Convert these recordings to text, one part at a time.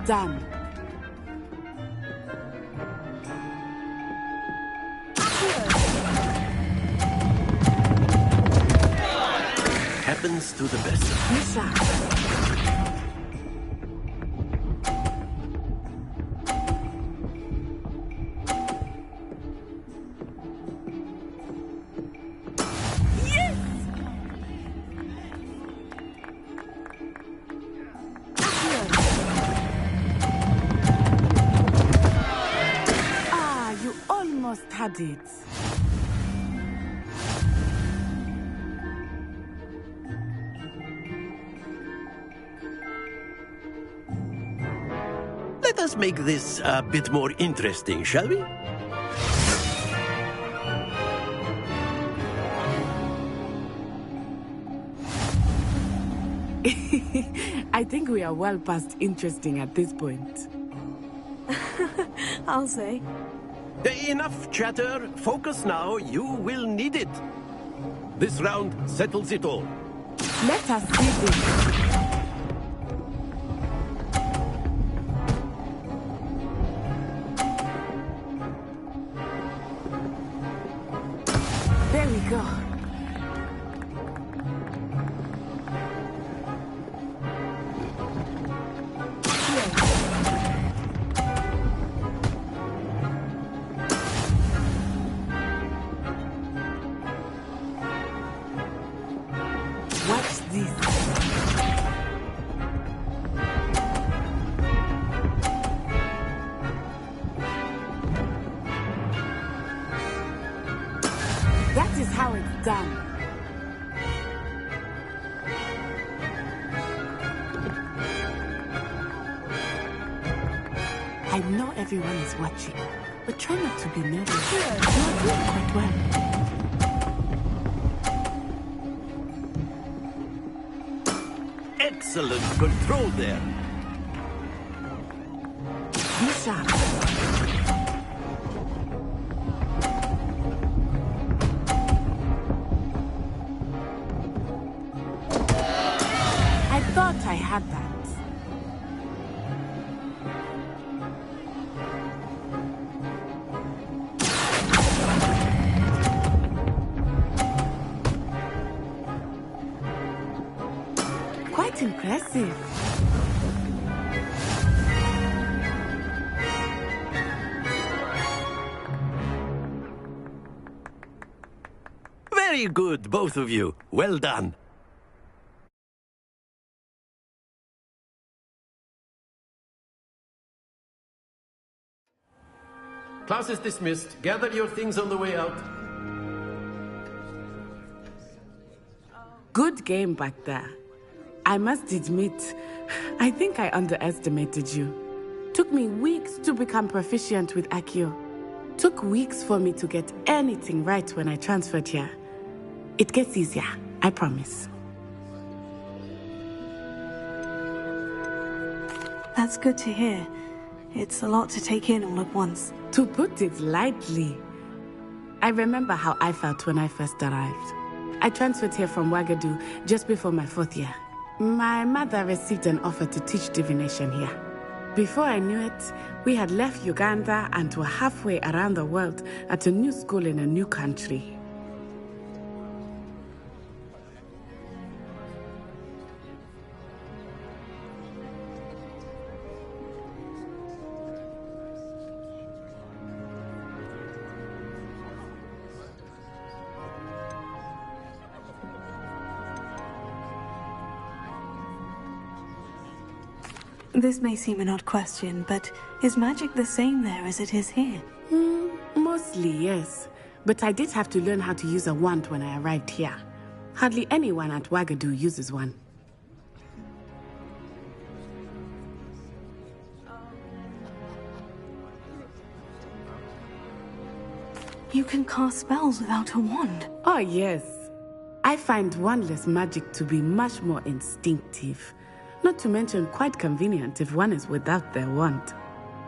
done. Happens to the best of us. Misha. Had it. Let us make this a bit more interesting, shall we? I think we are well past interesting at this point. I'll say. Enough chatter. Focus now. You will need it. This round settles it all. Let us see this. There we go. That is how it's done. I know everyone is watching, but try not to be nervous. You are doing quite well. Excellent control there. Be sharp. I thought I had that. Quite impressive. Very good, both of you. Well done. Class is dismissed. Gather your things on the way out. Good game back there. I must admit, I think I underestimated you. Took me weeks to become proficient with Accio. Took weeks for me to get anything right when I transferred here. It gets easier, I promise. That's good to hear. It's a lot to take in all at once. To put it lightly, I remember how I felt when I first arrived. I transferred here from Ouagadougou just before my 4th year. My mother received an offer to teach divination here. Before I knew it, we had left Uganda and were halfway around the world at a new school in a new country. This may seem an odd question, but is magic the same there as it is here? Mostly, yes. But I did have to learn how to use a wand when I arrived here. Hardly anyone at Ouagadougou uses one. You can cast spells without a wand. Oh, yes. I find wandless magic to be much more instinctive. Not to mention quite convenient if one is without their wand.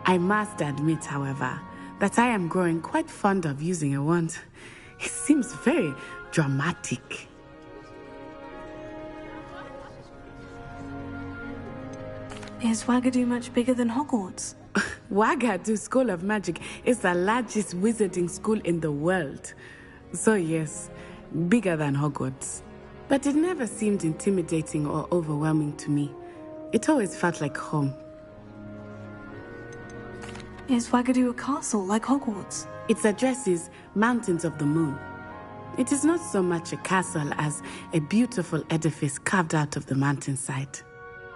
I must admit, however, that I am growing quite fond of using a wand. It seems very dramatic. Is Wagadu much bigger than Hogwarts? Wagadu School of Magic is the largest wizarding school in the world. So yes, bigger than Hogwarts. But it never seemed intimidating or overwhelming to me. It always felt like home. Is Wagadu a castle like Hogwarts? Its address is Mountains of the Moon. It is not so much a castle as a beautiful edifice carved out of the mountainside.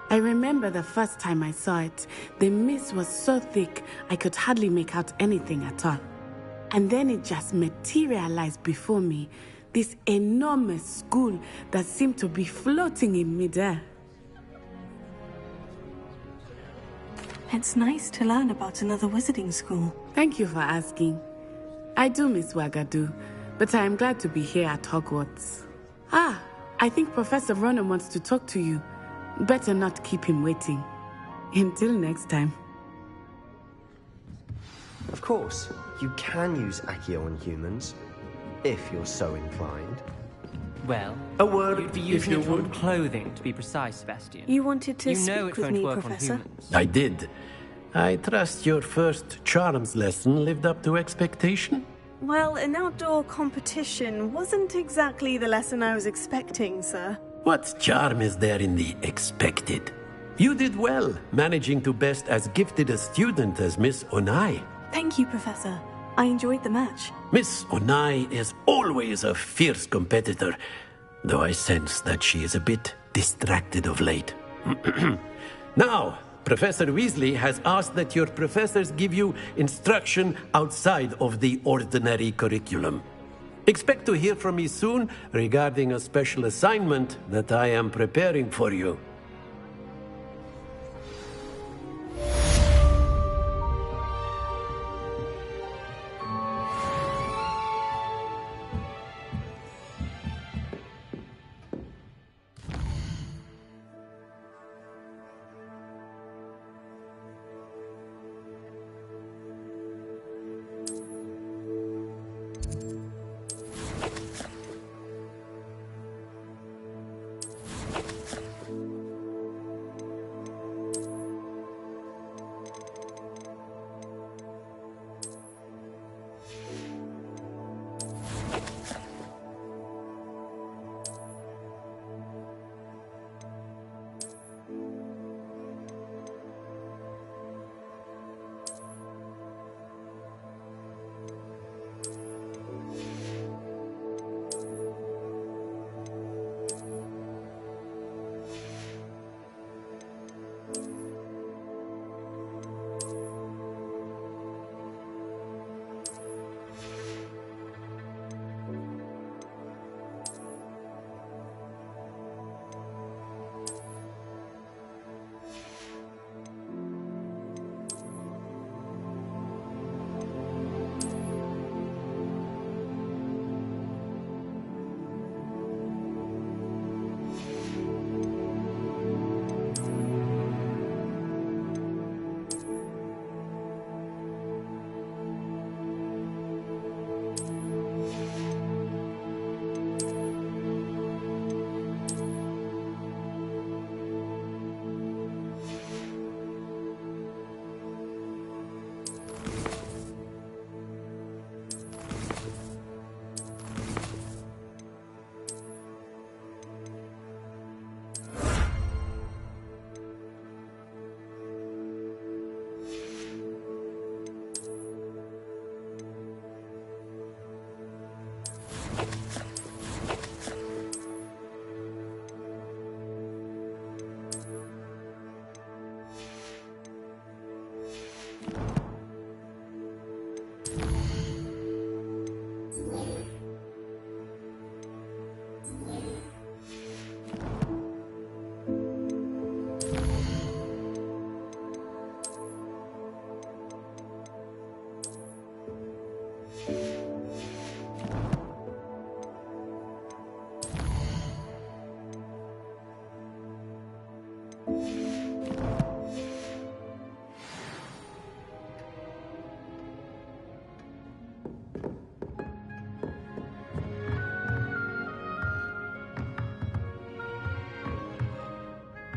I remember the first time I saw it, the mist was so thick I could hardly make out anything at all. And then it just materialized before me, this enormous school that seemed to be floating in midair. It's nice to learn about another wizarding school. Thank you for asking. I do miss Wagadu, but I am glad to be here at Hogwarts. Ah, I think Professor Ronan wants to talk to you. Better not keep him waiting. Until next time. Of course, you can use Accio on humans, if you're so inclined. Well, A word, you'd be if using you it on would. clothing, to be precise, Sebastian. You wanted to You know speak it with won't me, work Professor? on humans. I did. I trust your first charms lesson lived up to expectation? Well, an outdoor competition wasn't exactly the lesson I was expecting, sir. What charm is there in the expected? You did well, managing to best as gifted a student as Miss Onai. Thank you, Professor. I enjoyed the match. Miss Onai is always a fierce competitor, though I sense that she is a bit distracted of late. Now, Professor Weasley has asked that your professors give you instruction outside of the ordinary curriculum. Expect to hear from me soon regarding a special assignment that I am preparing for you.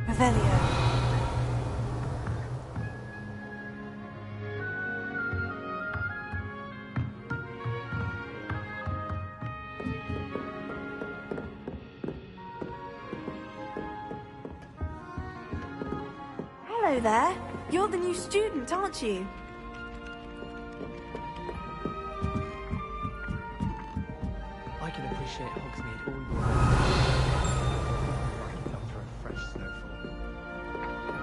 Revelio. Hello there. You're the new student, aren't you? I can appreciate Hogsmeade all your Up for a fresh snowfall.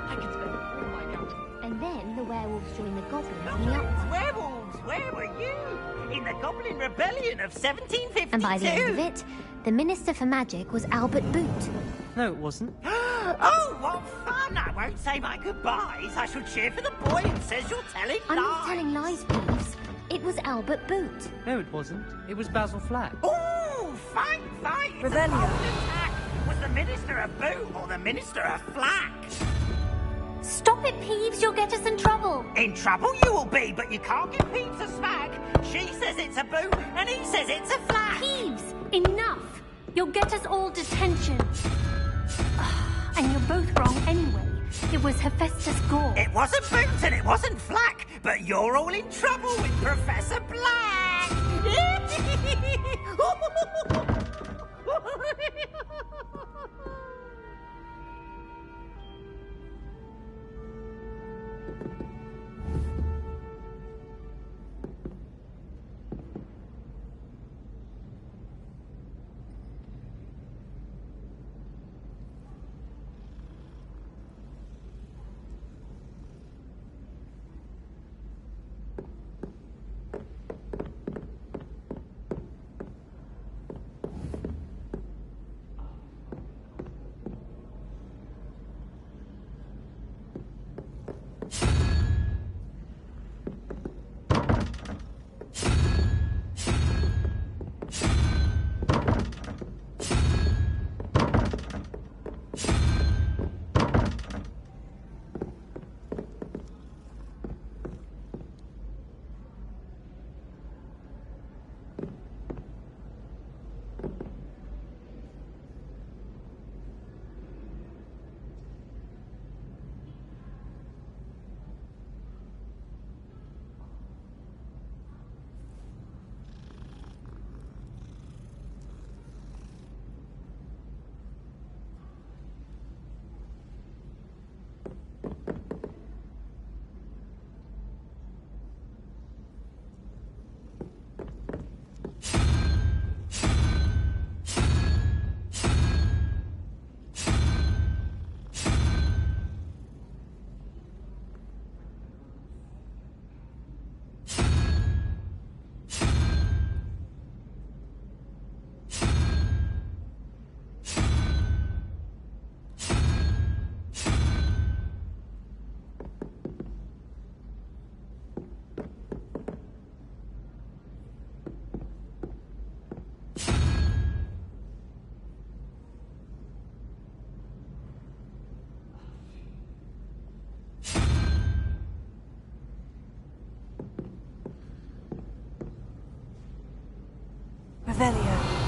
I can spend all my gout. And then the werewolves joined the goblins in the uproar. Werewolves, where were you? In the Goblin Rebellion of 1752. And by the end of it, the Minister for Magic was Albert Boot. No, it wasn't. Oh, what fun! I won't say my goodbyes. I shall cheer for the boy who says you're telling I'm lies. not telling lies, Peeves. It was Albert Boot. No, it wasn't. It was Basil Flack. Oh, fight! It's a Rebellion. bold attack. Was the Minister a boot or the Minister a flack? Stop it, Peeves. You'll get us in trouble. In trouble you will be, but you can't give Peeves a smack. She says it's a boot, and he says it's a flack. Peeves, enough. You'll get us all detention. And you're both wrong anyway. It was Hephaestus Gore. It wasn't boot and it wasn't flack, but you're all in trouble with Professor Black. Revelio.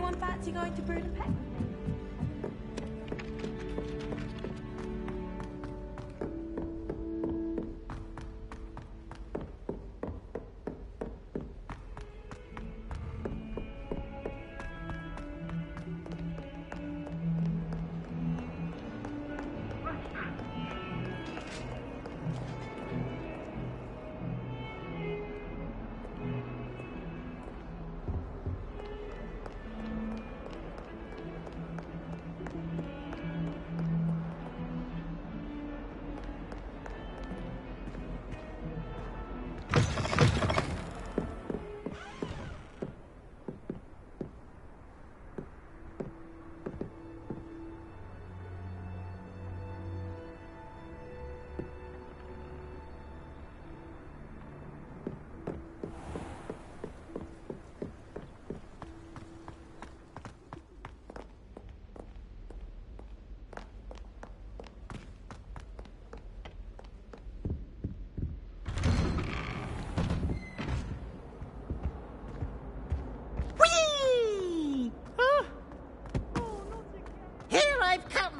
Anyone fancy going to Budapest?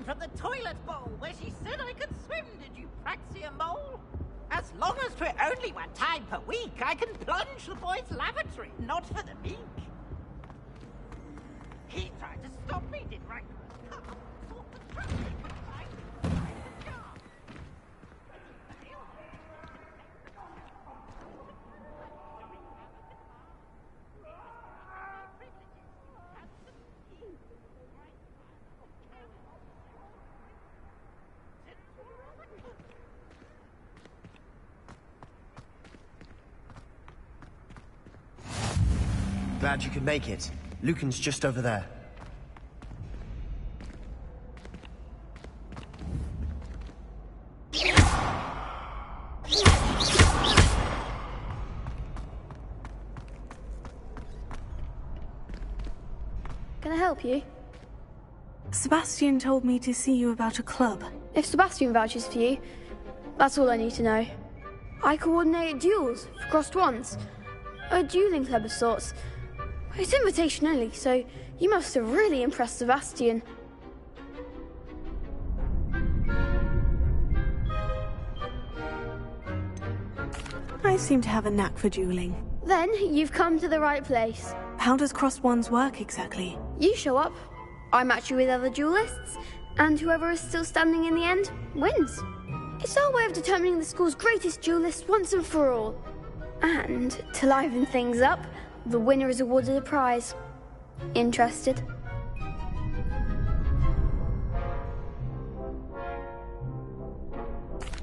From the toilet bowl where she said I could swim, did you praxia mole? As long as 'twere only one time per week, I can plunge the boys' lavatory, not for the meek. He tried to stop me, did Rank. Glad you could make it. Lucan's just over there. Can I help you? Sebastian told me to see you about a club. If Sebastian vouches for you, that's all I need to know. I coordinate duels for crossed ones. A dueling club of sorts. It's invitation only, so you must have really impressed Sebastian. I seem to have a knack for dueling. Then you've come to the right place. How does crossed ones work exactly? You show up, I match you with other duelists, and whoever is still standing in the end wins. It's our way of determining the school's greatest duelist once and for all. And to liven things up, the winner is awarded a prize. Interested?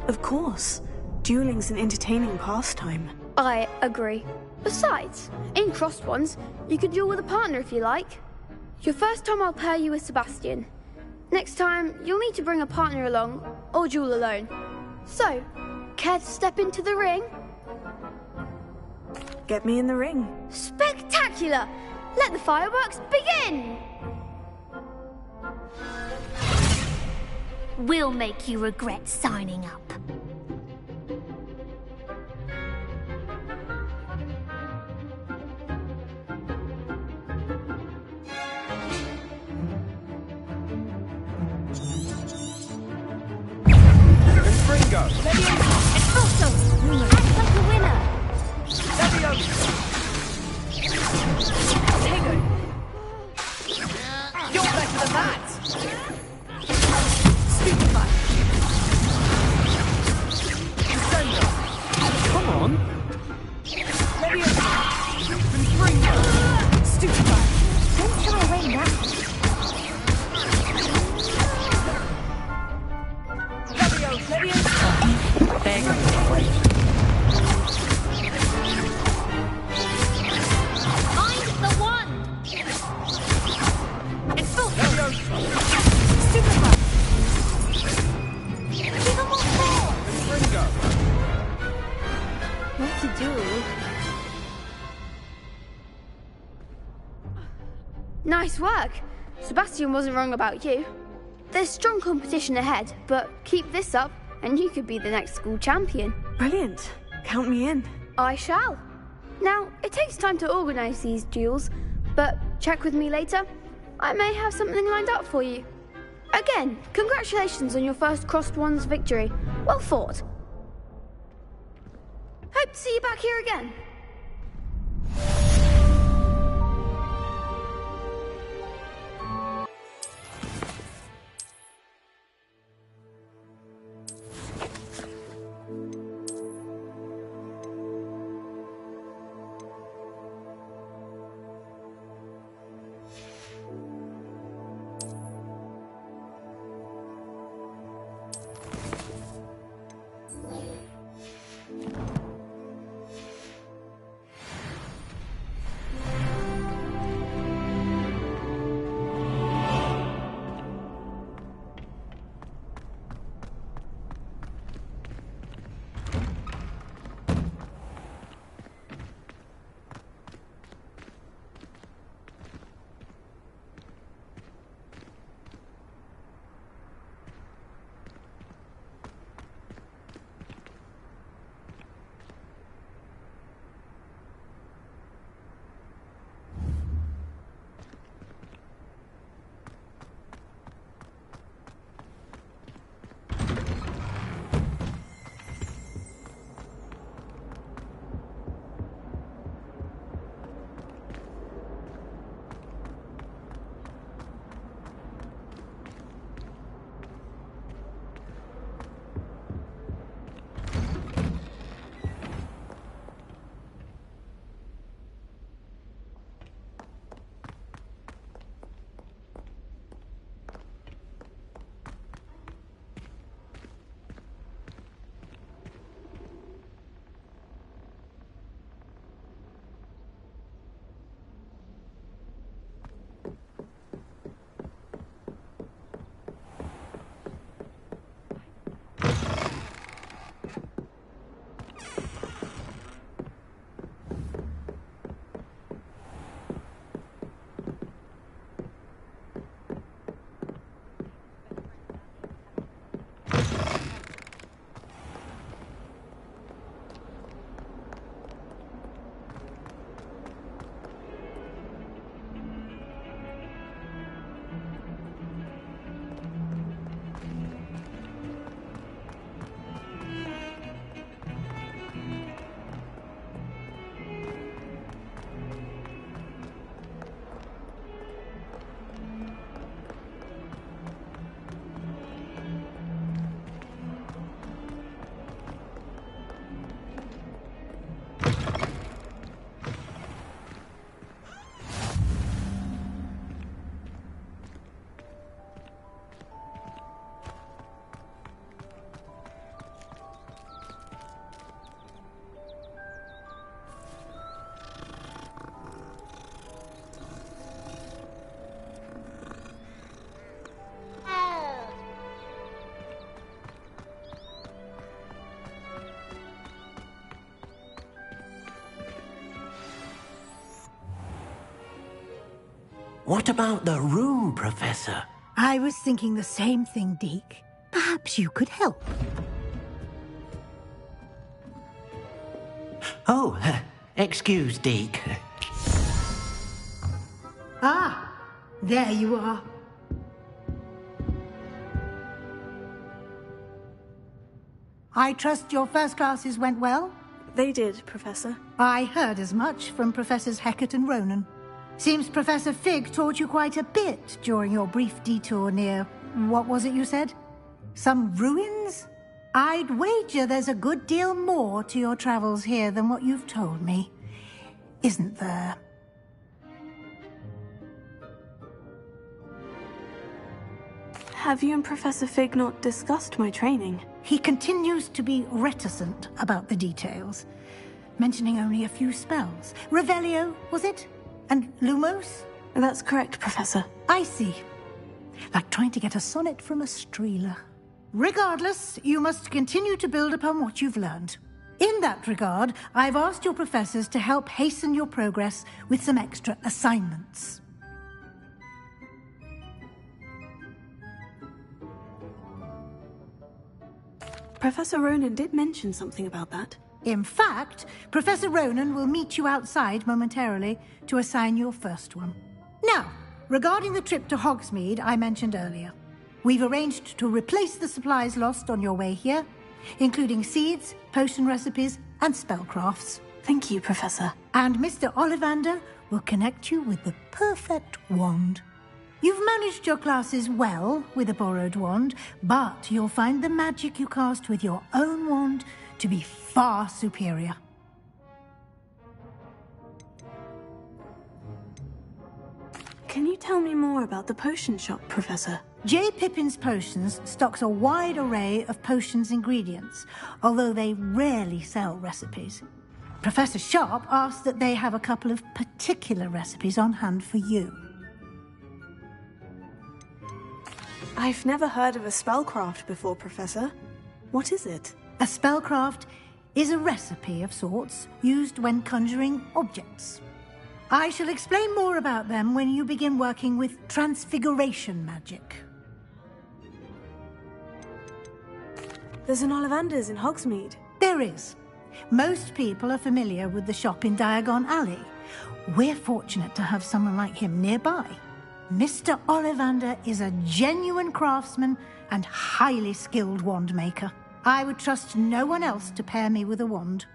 Of course. Dueling's an entertaining pastime. I agree. Besides, in crossed ones, you can duel with a partner if you like. Your first time I'll pair you with Sebastian. Next time, you'll need to bring a partner along, or duel alone. So, care to step into the ring? Get me in the ring. Spectacular! Let the fireworks begin! We'll make you regret signing up. Ringo! Expulso! Act like a winner! Tego! You're better than that! Stupefy! Incendio! Come on! Leviosa! Confringo! Stupefy! Don't throw away now. Leviosa! There you go. What to do? Nice work. Sebastian wasn't wrong about you. There's strong competition ahead, but keep this up and you could be the next school champion. Brilliant. Count me in. I shall. Now, it takes time to organise these duels, but check with me later. I may have something lined up for you. Again, congratulations on your first Crossed Wands victory. Well fought. Hope to see you back here again. What about the room, Professor? I was thinking the same thing, Deke. Perhaps you could help. Oh, excuse, Deke. Ah, there you are. I trust your first classes went well? They did, Professor. I heard as much from Professors Hecat and Ronan. Seems Professor Fig taught you quite a bit during your brief detour near... what was it you said? Some ruins? I'd wager there's a good deal more to your travels here than what you've told me. Isn't there? Have you and Professor Fig not discussed my training? He continues to be reticent about the details, mentioning only a few spells. Revelio, was it? And Lumos? That's correct, Professor. I see. Like trying to get a sonnet from a streeler. Regardless, you must continue to build upon what you've learned. In that regard, I've asked your professors to help hasten your progress with some extra assignments. Professor Ronan did mention something about that. In fact, Professor Ronan will meet you outside momentarily to assign your first one. Now, regarding the trip to Hogsmeade I mentioned earlier, we've arranged to replace the supplies lost on your way here, including seeds, potion recipes, and spellcrafts. Thank you, Professor. And Mr. Ollivander will connect you with the perfect wand. You've managed your classes well with a borrowed wand, but you'll find the magic you cast with your own wand to be far superior. Can you tell me more about the potion shop, Professor? J. Pippin's Potions stocks a wide array of potions ingredients, although they rarely sell recipes. Professor Sharp asks that they have a couple of particular recipes on hand for you. I've never heard of a spellcraft before, Professor. What is it? A spellcraft is a recipe of sorts used when conjuring objects. I shall explain more about them when you begin working with transfiguration magic. There's an Ollivander's in Hogsmeade. There is. Most people are familiar with the shop in Diagon Alley. We're fortunate to have someone like him nearby. Mr. Ollivander is a genuine craftsman and highly skilled wand maker. I would trust no one else to pair me with a wand.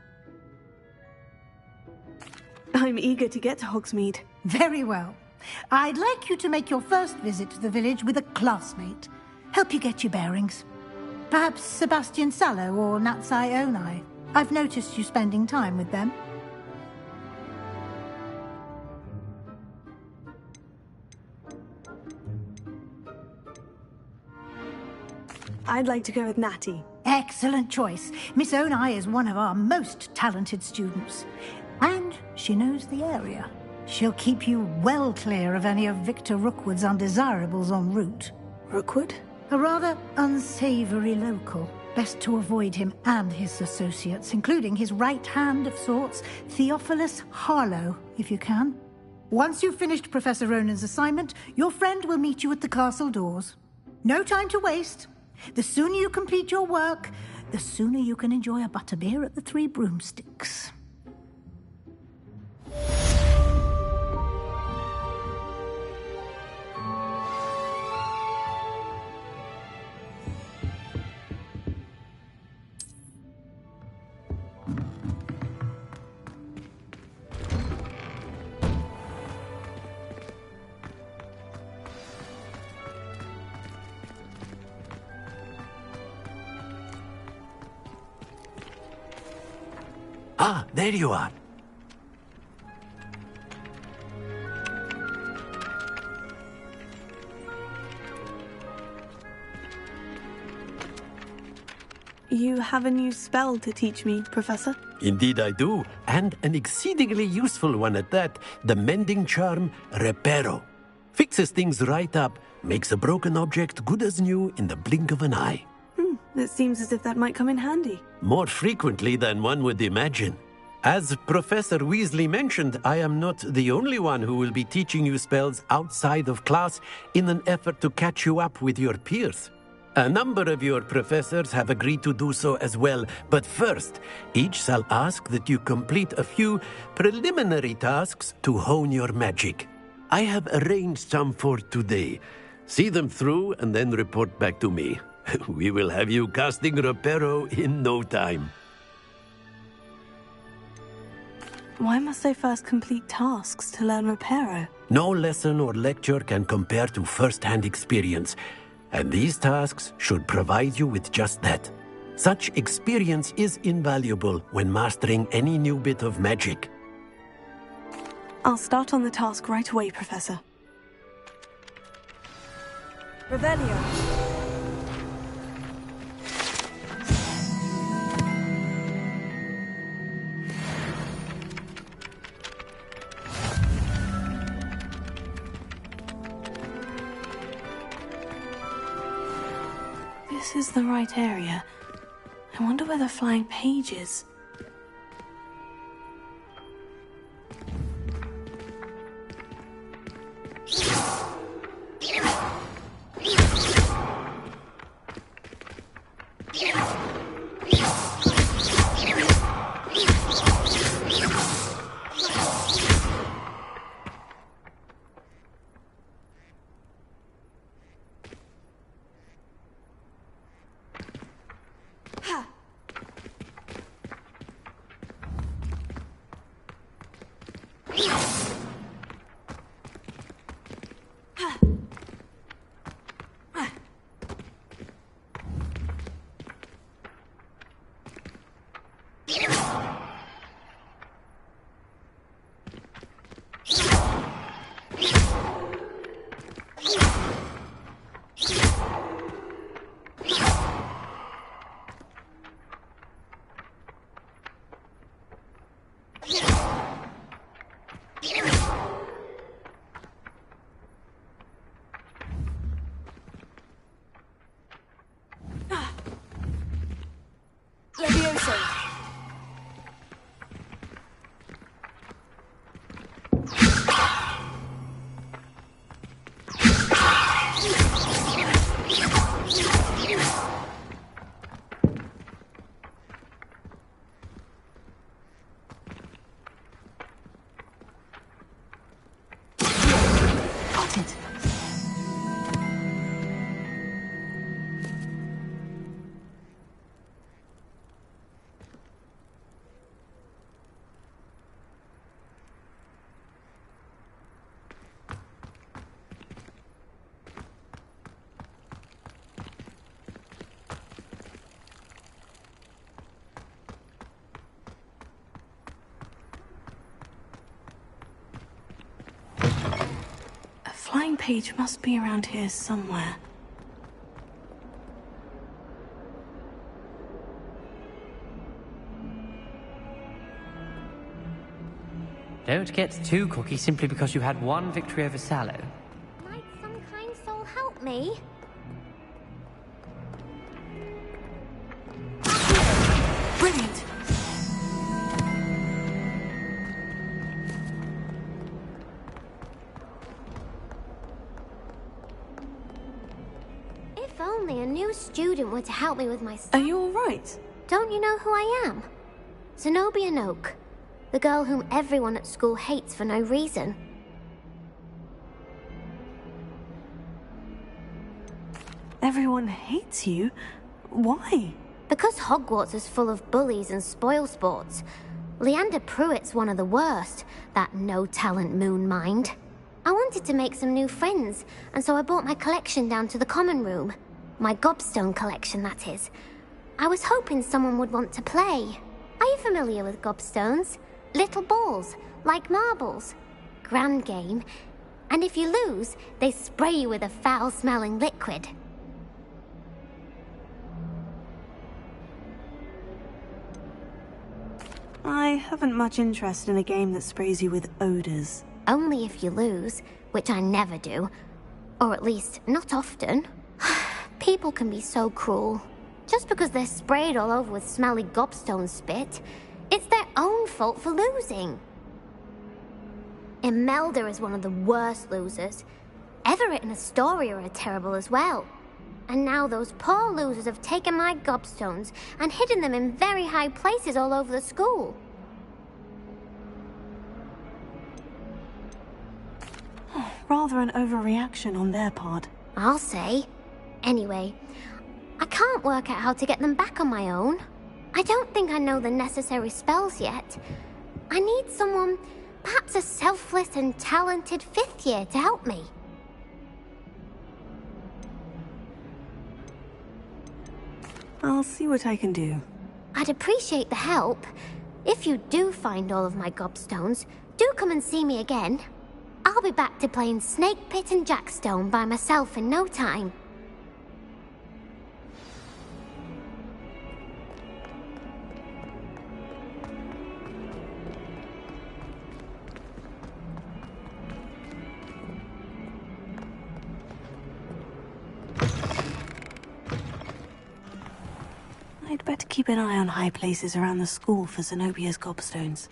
I'm eager to get to Hogsmeade. Very well. I'd like you to make your first visit to the village with a classmate. Help you get your bearings. Perhaps Sebastian Sallow or Natsai Onai. I've noticed you spending time with them. I'd like to go with Natty. Excellent choice. Miss Onai is one of our most talented students. And she knows the area. She'll keep you well clear of any of Victor Rookwood's undesirables en route. Rookwood? A rather unsavory local. Best to avoid him and his associates, including his right hand of sorts, Theophilus Harlow, if you can. Once you've finished Professor Ronan's assignment, your friend will meet you at the castle doors. No time to waste. The sooner you complete your work, the sooner you can enjoy a butterbeer at the Three Broomsticks. Ah, there you are. You have a new spell to teach me, Professor? Indeed I do, and an exceedingly useful one at that. The mending charm, Reparo. Fixes things right up, makes a broken object good as new in the blink of an eye. It seems as if that might come in handy. More frequently than one would imagine. As Professor Weasley mentioned, I am not the only one who will be teaching you spells outside of class in an effort to catch you up with your peers. A number of your professors have agreed to do so as well, but first, each shall ask that you complete a few preliminary tasks to hone your magic. I have arranged some for today. See them through and then report back to me. We will have you casting Reparo in no time. Why must I first complete tasks to learn Reparo? No lesson or lecture can compare to first-hand experience, and these tasks should provide you with just that. Such experience is invaluable when mastering any new bit of magic. I'll start on the task right away, Professor. Revelio. This is the right area. I wonder where the flying page is. Spotted. Flying page must be around here somewhere. Don't get too cocky simply because you had one victory over Sallow. Might some kind soul help me? Brilliant! If only a new student were to help me with my Are stuff. you alright? Don't you know who I am? Zenobia Noak, the girl whom everyone at school hates for no reason. Everyone hates you? Why? Because Hogwarts is full of bullies and spoilsports. Leander Pruitt's one of the worst, that no-talent moon mind. I wanted to make some new friends, and so I brought my collection down to the common room. My gobstone collection, that is. I was hoping someone would want to play. Are you familiar with gobstones? Little balls, like marbles. Grand game. And if you lose, they spray you with a foul-smelling liquid. I haven't much interest in a game that sprays you with odors. Only if you lose, which I never do. Or at least, not often. People can be so cruel. Just because they're sprayed all over with smelly gobstone spit, it's their own fault for losing. Imelda is one of the worst losers. Everett and Astoria are terrible as well. And now those poor losers have taken my gobstones and hidden them in very high places all over the school. Rather an overreaction on their part. I'll say. Anyway, I can't work out how to get them back on my own. I don't think I know the necessary spells yet. I need someone, perhaps a selfless and talented fifth year to help me. I'll see what I can do. I'd appreciate the help. If you do find all of my gobstones, do come and see me again. I'll be back to playing Snake Pit and Jackstone by myself in no time. I'd better keep an eye on high places around the school for Zenobia's gobstones.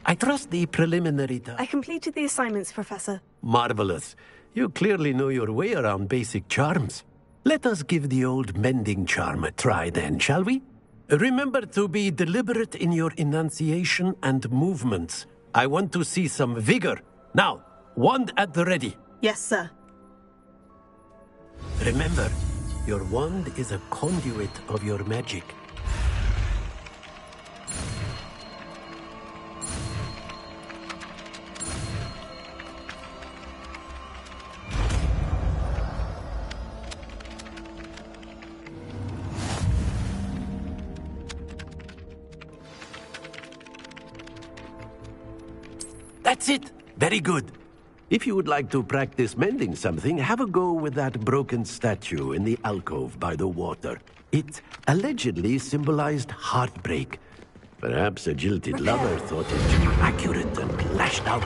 I trust the preliminary I completed the assignments, Professor. Marvelous. You clearly know your way around basic charms. Let us give the old mending charm a try then, shall we? Remember to be deliberate in your enunciation and movements. I want to see some vigor. Now, wand at the ready. Yes, sir. Remember, your wand is a conduit of your magic. That's it! Very good. If you would like to practice mending something, have a go with that broken statue in the alcove by the water. It allegedly symbolized heartbreak. Perhaps a jilted lover thought it too accurate and lashed out.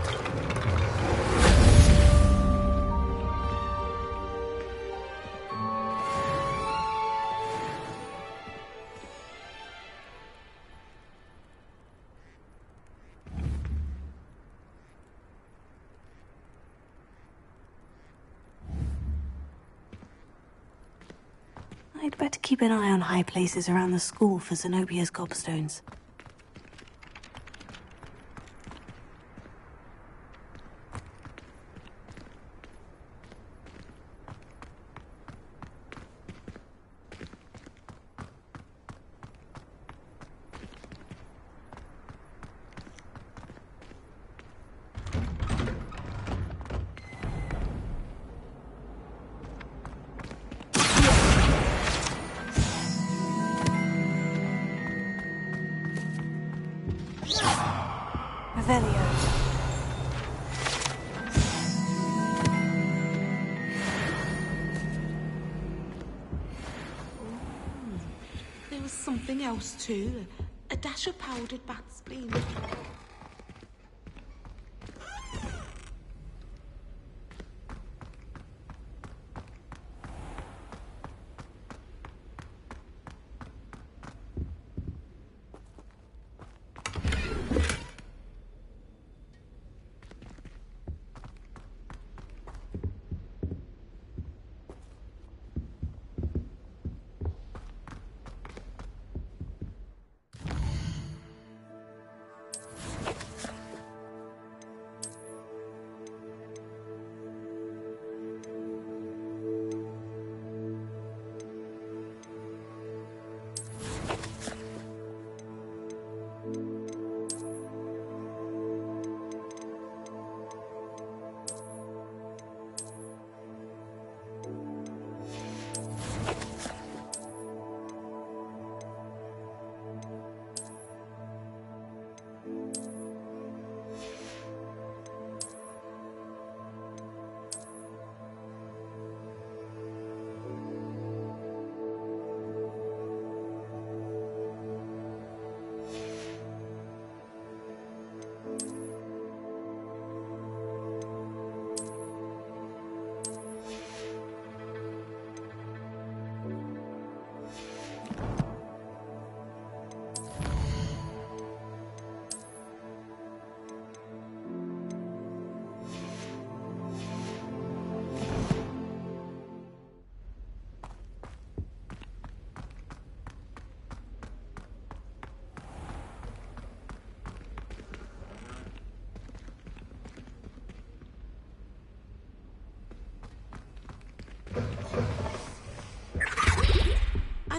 I'd better keep an eye on high places around the school for Zenobia's gobstones. something else too. A dash of powdered bat spleen.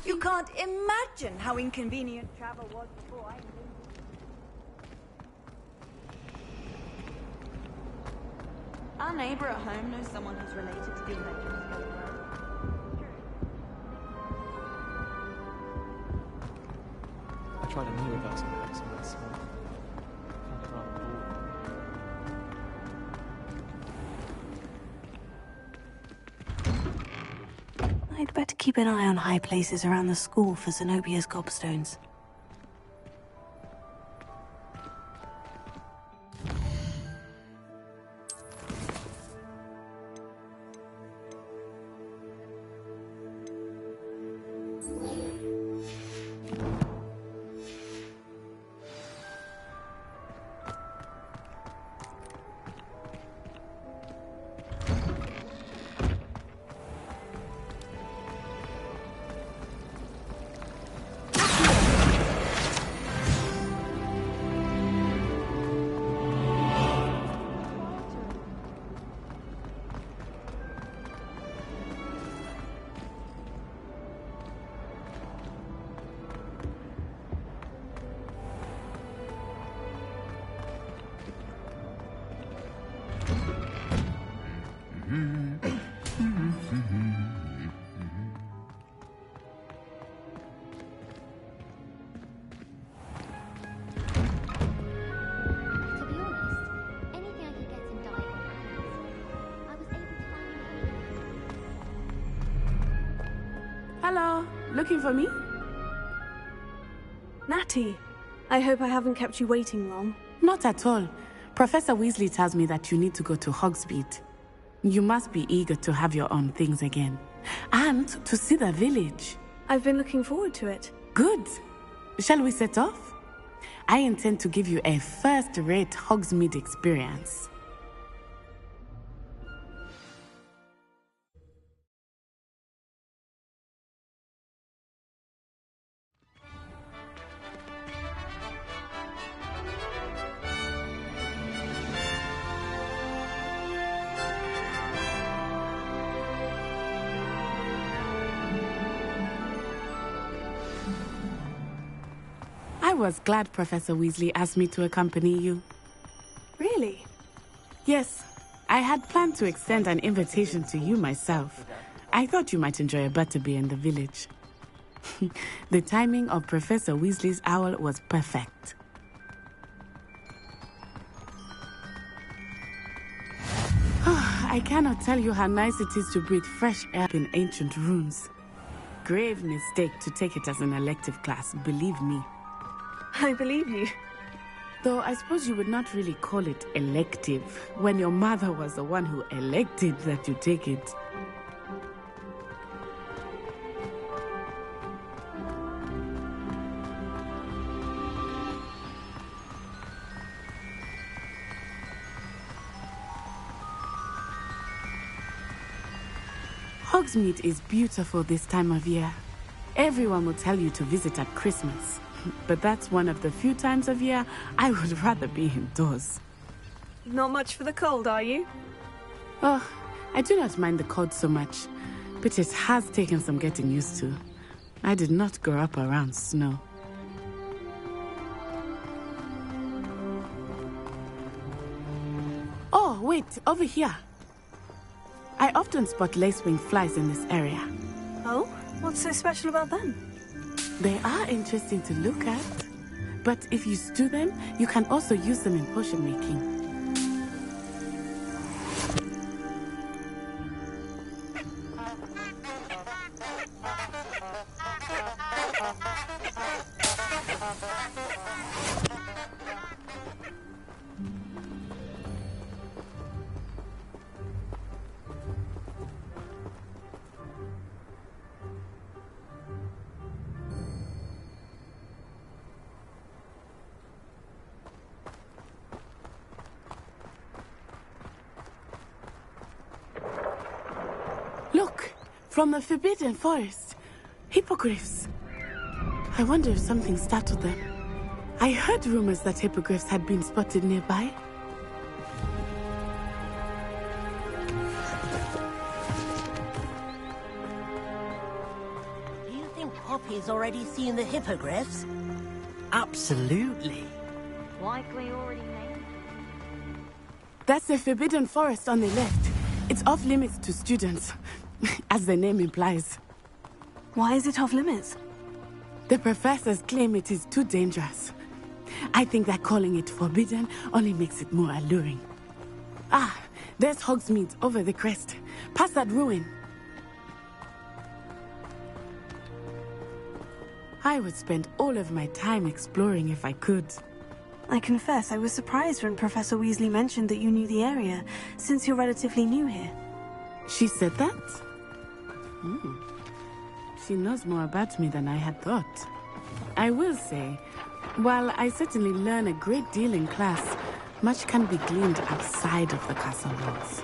You can't imagine how inconvenient travel was before I moved. Our neighbor at home knows someone who's related to the inventor of spellcraft. I tried a new reversal box on this one. Found it rather boring. I'd better keep an eye on high places around the school for Zenobia's gobstones. Hello, looking for me? Natty, I hope I haven't kept you waiting long. Not at all. Professor Weasley tells me that you need to go to Hogsmeade. You must be eager to have your own things again. And to see the village. I've been looking forward to it. Good. Shall we set off? I intend to give you a first-rate Hogsmeade experience. I was glad Professor Weasley asked me to accompany you. Really? Yes. I had planned to extend an invitation to you myself. I thought you might enjoy a butterbeer in the village. The timing of Professor Weasley's owl was perfect. I cannot tell you how nice it is to breathe fresh air in ancient rooms. grave mistake to take it as an elective class, believe me. I believe you. Though I suppose you would not really call it elective when your mother was the one who elected that you take it. Hogsmeade is beautiful this time of year. Everyone will tell you to visit at Christmas. But that's one of the few times of year I would rather be indoors. Not much for the cold, are you? Oh, I do not mind the cold so much, but it has taken some getting used to. I did not grow up around snow. Oh, wait, over here. I often spot lacewing flies in this area. Oh? What's so special about them? They are interesting to look at, but if you stew them, you can also use them in potion making. Look, from the Forbidden Forest. Hippogriffs. I wonder if something startled them. I heard rumors that hippogriffs had been spotted nearby. Do you think Poppy's already seen the hippogriffs? Absolutely. Likely already named. That's the Forbidden Forest on the left. It's off limits to students, as the name implies. Why is it off limits? The professors claim it is too dangerous. I think that calling it forbidden only makes it more alluring. Ah, there's Hogsmeade over the crest. Past that ruin. I would spend all of my time exploring if I could. I confess I was surprised when Professor Weasley mentioned that you knew the area, since you're relatively new here. She said that? She knows more about me than I had thought. I will say, while I certainly learn a great deal in class, much can be gleaned outside of the castle walls.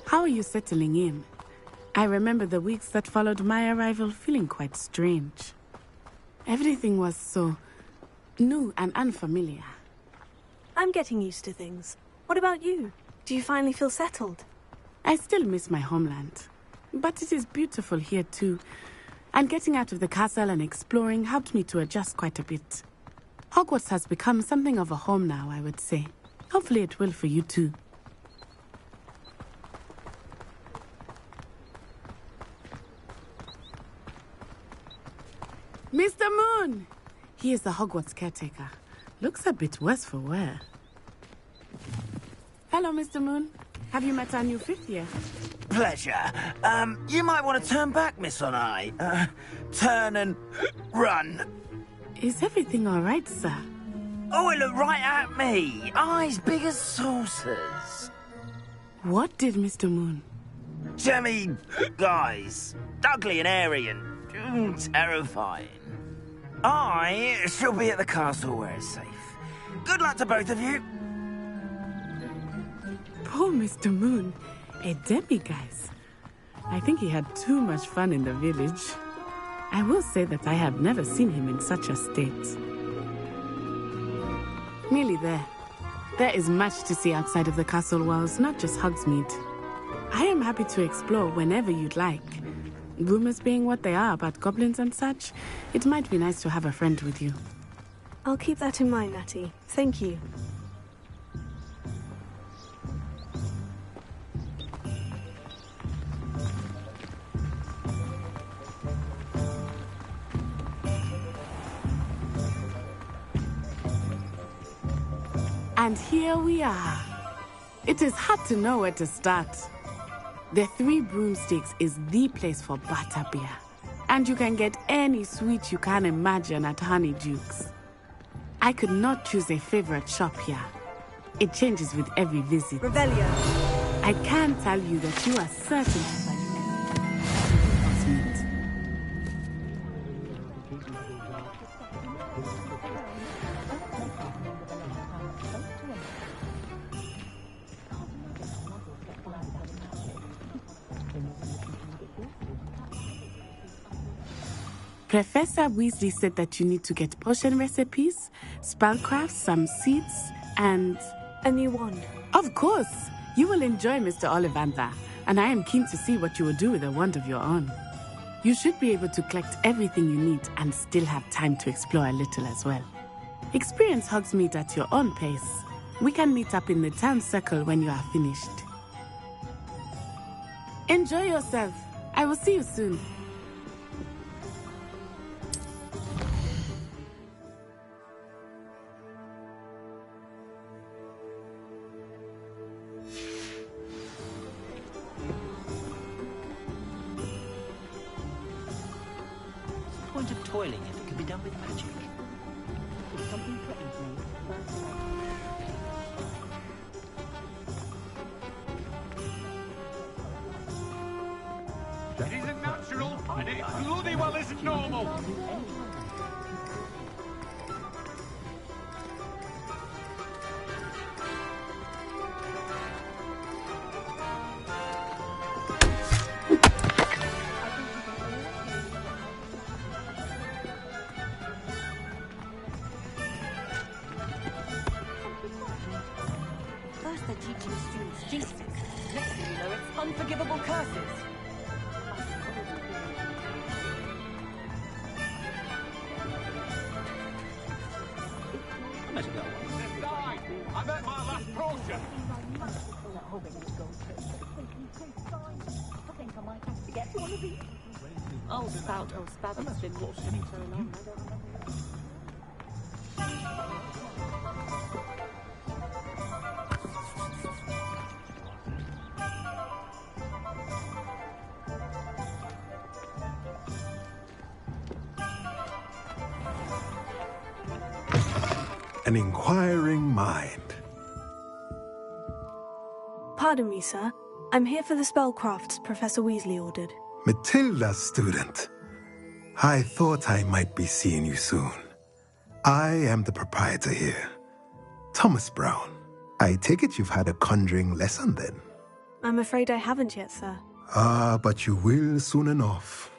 How are you settling in? I remember the weeks that followed my arrival feeling quite strange. Everything was so new and unfamiliar. I'm getting used to things. What about you? Do you finally feel settled? I still miss my homeland, but it is beautiful here too. And getting out of the castle and exploring helped me to adjust quite a bit. Hogwarts has become something of a home now, I would say. Hopefully it will for you too. Mr. Moon! He is the Hogwarts caretaker. Looks a bit worse for wear. Hello, Mr. Moon. Have you met our new fifth year? Pleasure. You might want to turn back, Miss On-Eye. Turn and run. Is everything all right, sir? Oh, it looked right at me. Eyes big as saucers. What did Mr. Moon? Jemmy guys. Ugly and airy and terrifying. I shall be at the castle where it's safe. Good luck to both of you. Poor Mr. Moon. A demiguise. I think he had too much fun in the village. I will say that I have never seen him in such a state. Nearly there. There is much to see outside of the castle walls, not just Hogsmeade. I am happy to explore whenever you'd like. Rumors being what they are about goblins and such, it might be nice to have a friend with you. I'll keep that in mind, Natty. Thank you. And here we are. It is hard to know where to start. The Three Broomsticks is the place for butterbeer. And you can get any sweet you can imagine at Honeydukes. I could not choose a favorite shop here. It changes with every visit. Revelio. I can tell you that you are certain to find Professor Weasley said that you need to get potion recipes, spellcrafts, some seeds, and... a new wand. Of course! You will enjoy Mr. Ollivander, and I am keen to see what you will do with a wand of your own. You should be able to collect everything you need and still have time to explore a little as well. Experience Hogsmeade at your own pace. We can meet up in the town circle when you are finished. Enjoy yourself. I will see you soon. Point of toiling if it can be done with magic. It isn't natural, and it bloody well isn't normal. First they're teaching students jinxes. Next thing you know, it's unforgivable curses. I met my last potion. Old spout, it's been watching so long, I don't know. An inquiring mind. Pardon me, sir. I'm here for the spellcrafts Professor Weasley ordered. Matilda, student. I thought I might be seeing you soon. I am the proprietor here, Thomas Brown. I take it you've had a conjuring lesson then? I'm afraid I haven't yet, sir. Ah, but you will soon enough.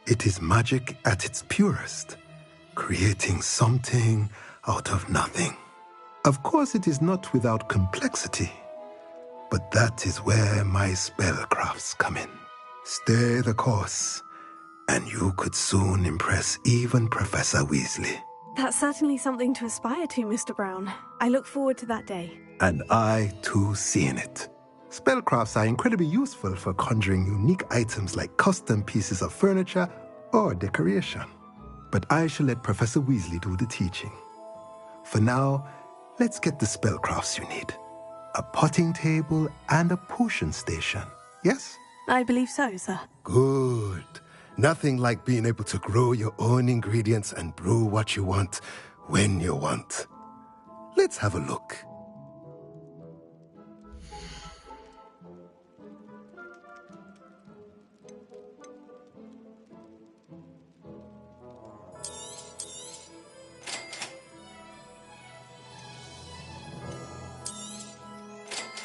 It is magic at its purest, creating something out of nothing. Of course, it is not without complexity, but that is where my spellcrafts come in. Stay the course, and you could soon impress even Professor Weasley. That's certainly something to aspire to, Mr. Brown. I look forward to that day. And I, too, seeing it. Spellcrafts are incredibly useful for conjuring unique items like custom pieces of furniture or decoration. But I shall let Professor Weasley do the teaching. For now, let's get the spellcrafts you need. A potting table and a potion station, yes? I believe so, sir. Good. Nothing like being able to grow your own ingredients and brew what you want when you want. Let's have a look.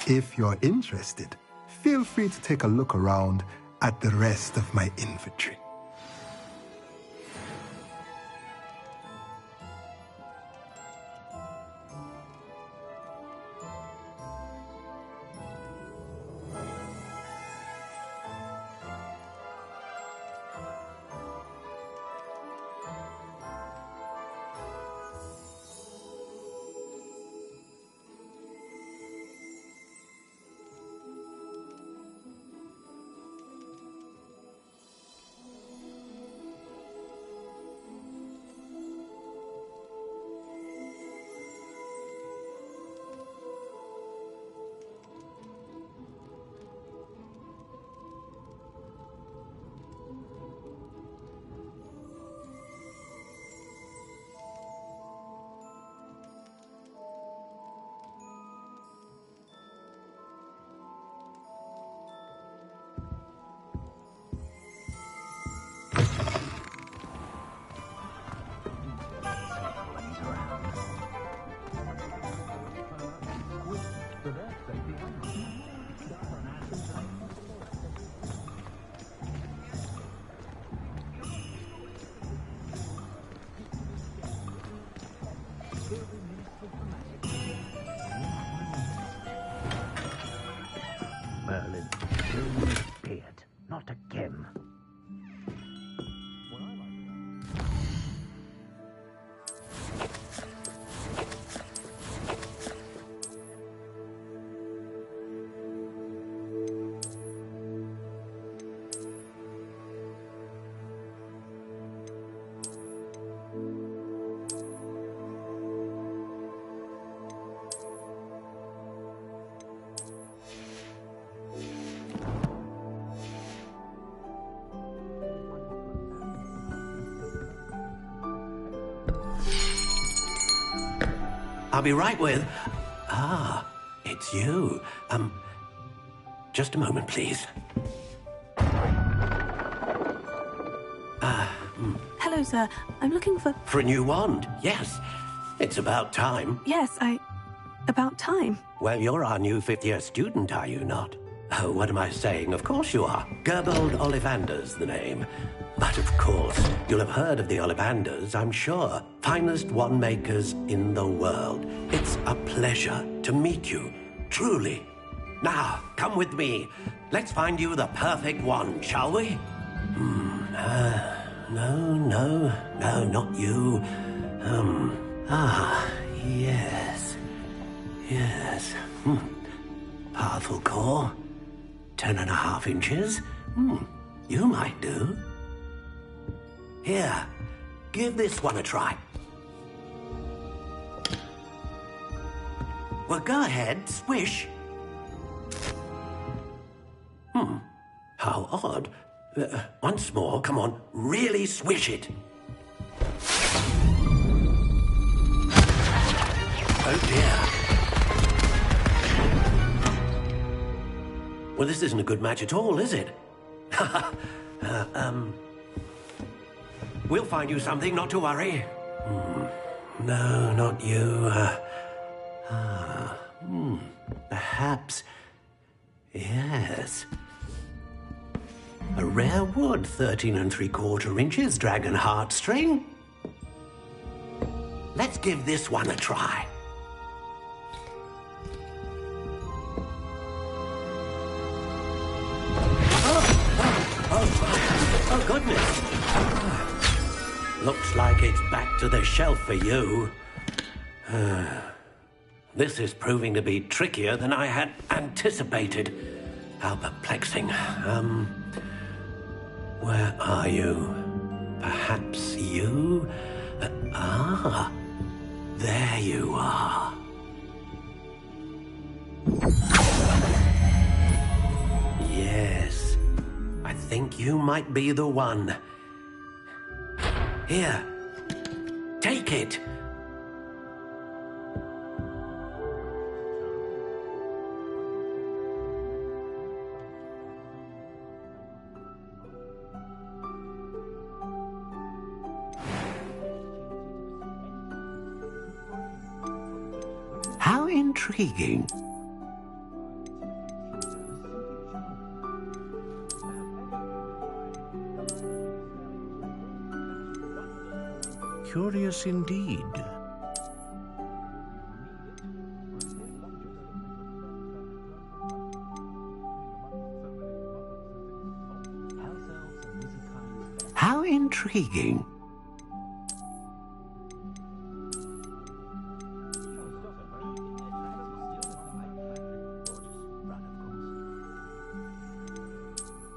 If you're interested, feel free to take a look around at the rest of my inventory. I'll be right with... Ah, it's you. Just a moment, please. Hello, sir. I'm looking for... For a new wand, yes. It's about time. Yes, About time. Well, you're our new fifth-year student, are you not? Oh, what am I saying? Of course you are. Gerbold Ollivander's the name. But of course, you'll have heard of the Ollivanders, I'm sure. Finest wand makers in the world. It's a pleasure to meet you, truly. Now, come with me. Let's find you the perfect wand, shall we? No, not you. Yes. Powerful core. 10.5 inches. You might do. Here, give this one a try. Well, go ahead, swish. How odd. Once more, come on, really swish it. Oh dear. Well, this isn't a good match at all, is it? We'll find you something, not to worry. No, not you. Perhaps... Yes. A rare wood, 13 3/4 inches, dragon heartstring. Let's give this one a try. Oh, goodness. Looks like it's back to the shelf for you. This is proving to be trickier than I had anticipated. How perplexing. Where are you? Perhaps you? There you are. Yes, I think you might be the one. Here, take it. How intriguing. Curious indeed. How intriguing.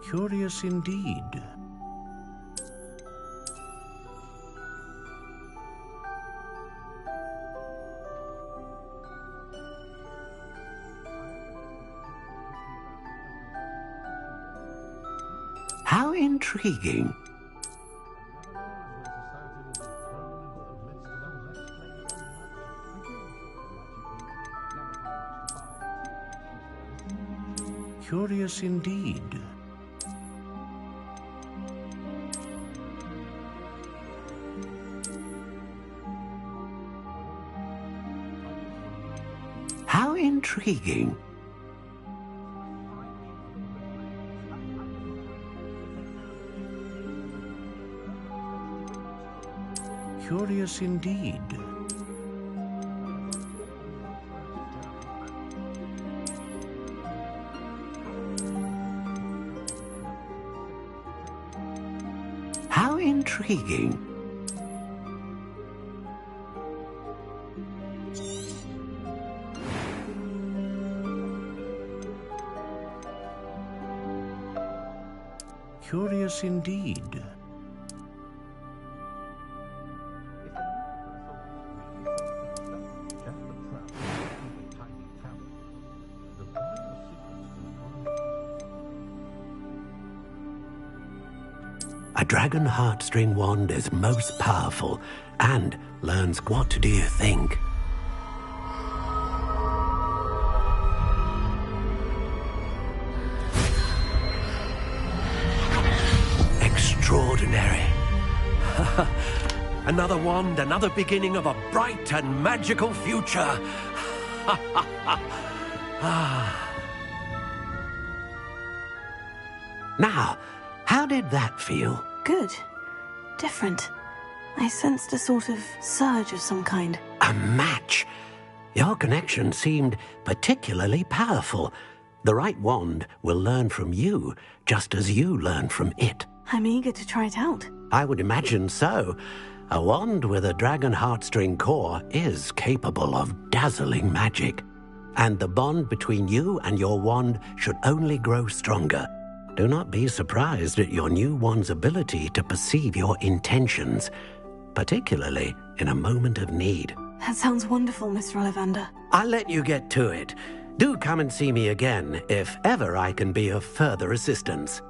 Curious indeed. How intriguing. Curious indeed. How intriguing. Curious indeed. How intriguing. Curious indeed. A dragon heartstring wand is most powerful and learns what do you think? Another wand, another beginning of a bright and magical future. Now, how did that feel? Good. Different. I sensed a sort of surge of some kind. A match? Your connection seemed particularly powerful. The right wand will learn from you, just as you learn from it. I'm eager to try it out. I would imagine so. A wand with a dragon heartstring core is capable of dazzling magic. And the bond between you and your wand should only grow stronger. Do not be surprised at your new wand's ability to perceive your intentions, particularly in a moment of need. That sounds wonderful, Mr. Ollivander. I'll let you get to it. Do come and see me again if ever I can be of further assistance.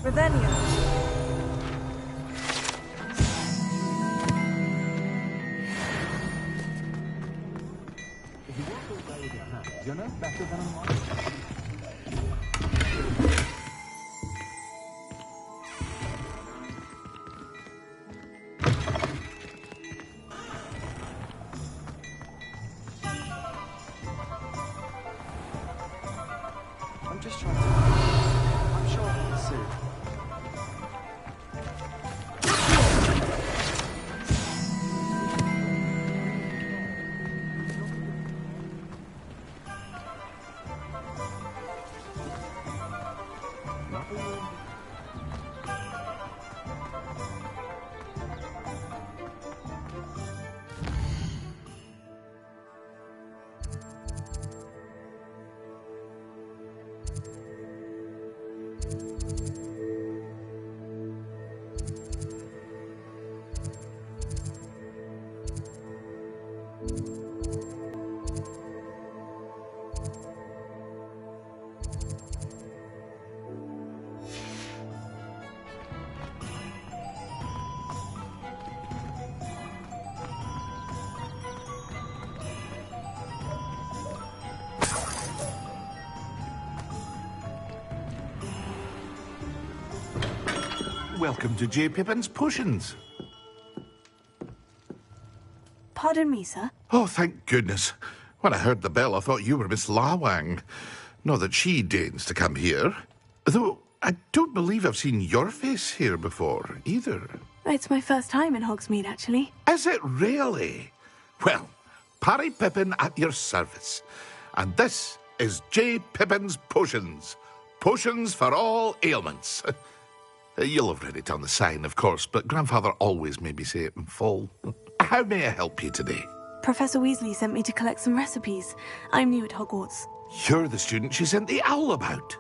Ravenia. I'm just trying to... I'm sure he'll soon. Welcome to J. Pippin's Potions. Pardon me, sir. Oh, thank goodness. When I heard the bell, I thought you were Miss Lawang. Not that she deigns to come here. Though, I don't believe I've seen your face here before, either. It's my first time in Hogsmeade, actually. Is it really? Well, Parry Pippin at your service. And this is J. Pippin's Potions. Potions for all ailments. You'll have read it on the sign, of course, but Grandfather always made me say it in full. How may I help you today? Professor Weasley sent me to collect some recipes. I'm new at Hogwarts. You're the student she sent the owl about.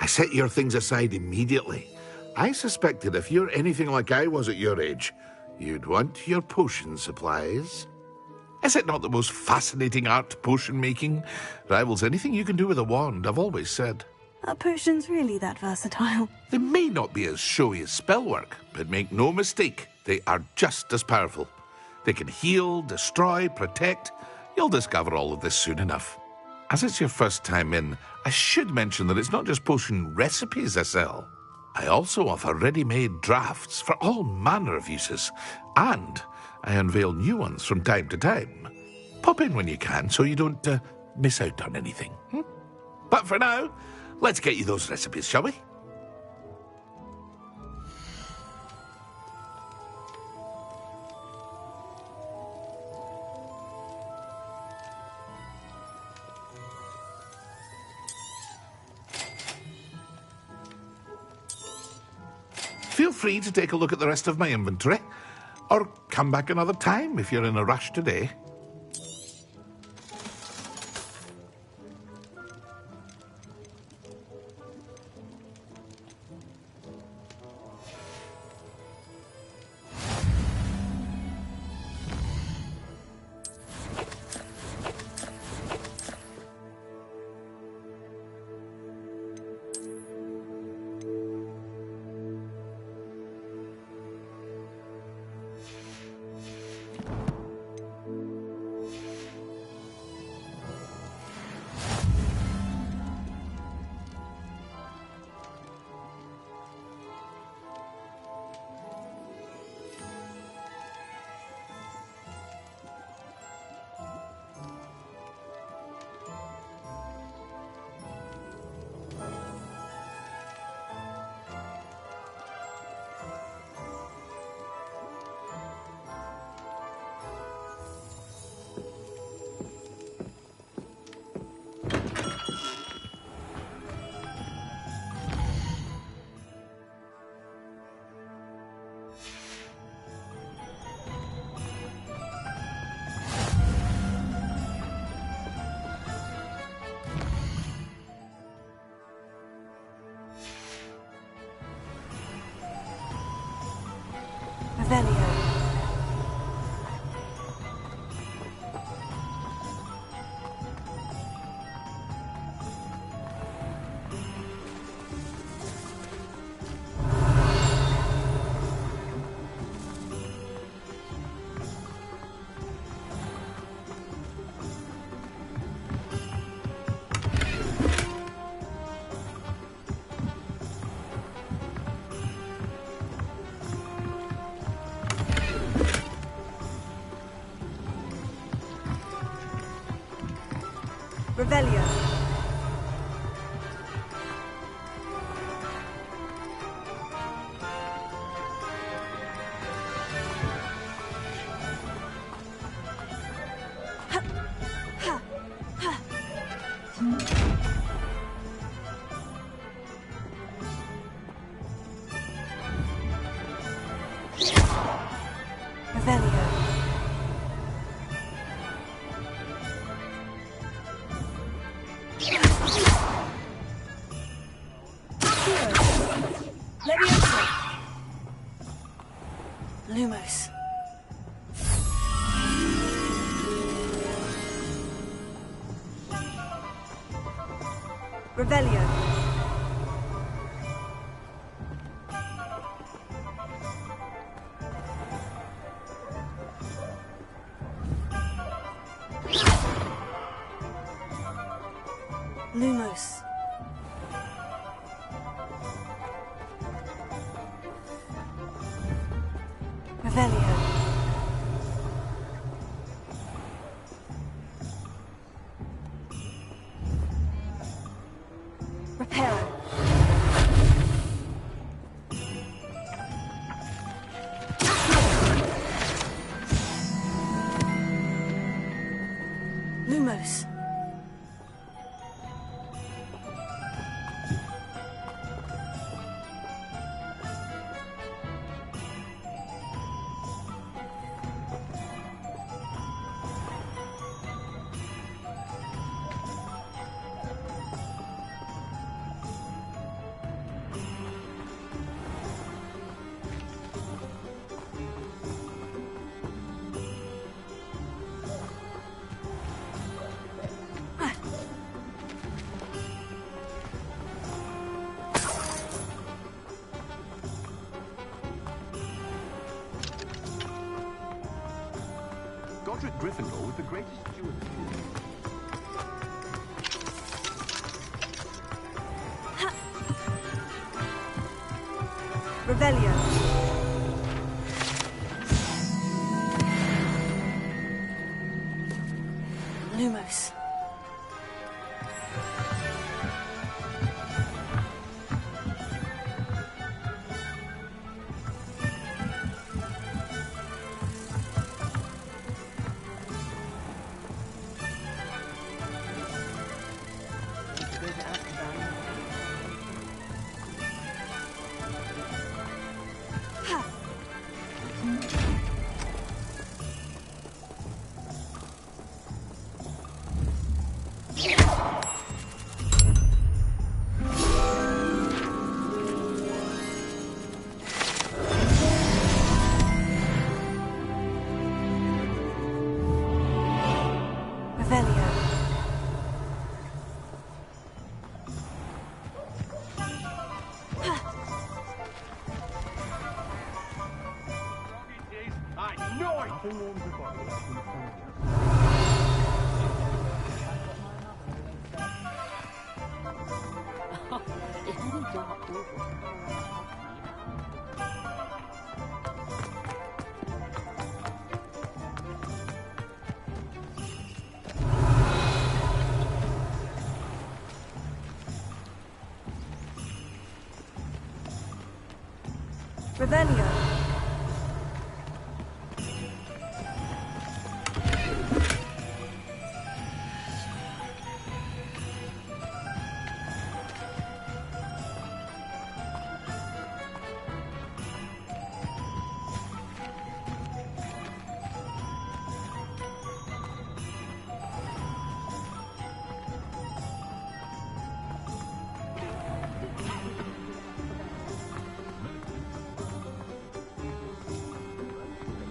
I set your things aside immediately. I suspected if you're anything like I was at your age, you'd want your potion supplies. Is it not the most fascinating art, potion making? Rivals anything you can do with a wand, I've always said. Are potions really that versatile? They may not be as showy as spellwork, but make no mistake, they are just as powerful. They can heal, destroy, protect. You'll discover all of this soon enough. As it's your first time in, I should mention that it's not just potion recipes I sell. I also offer ready-made drafts for all manner of uses, and I unveil new ones from time to time. Pop in when you can so you don't miss out on anything. But for now, let's get you those recipes, shall we? Feel free to take a look at the rest of my inventory, or come back another time if you're in a rush today. Revelio. Lumos. Revelio. Lumos. Revelio. Reparo. Lumos. Godric Gryffindor was the greatest jewel. Revelio. Lumos. Revelio.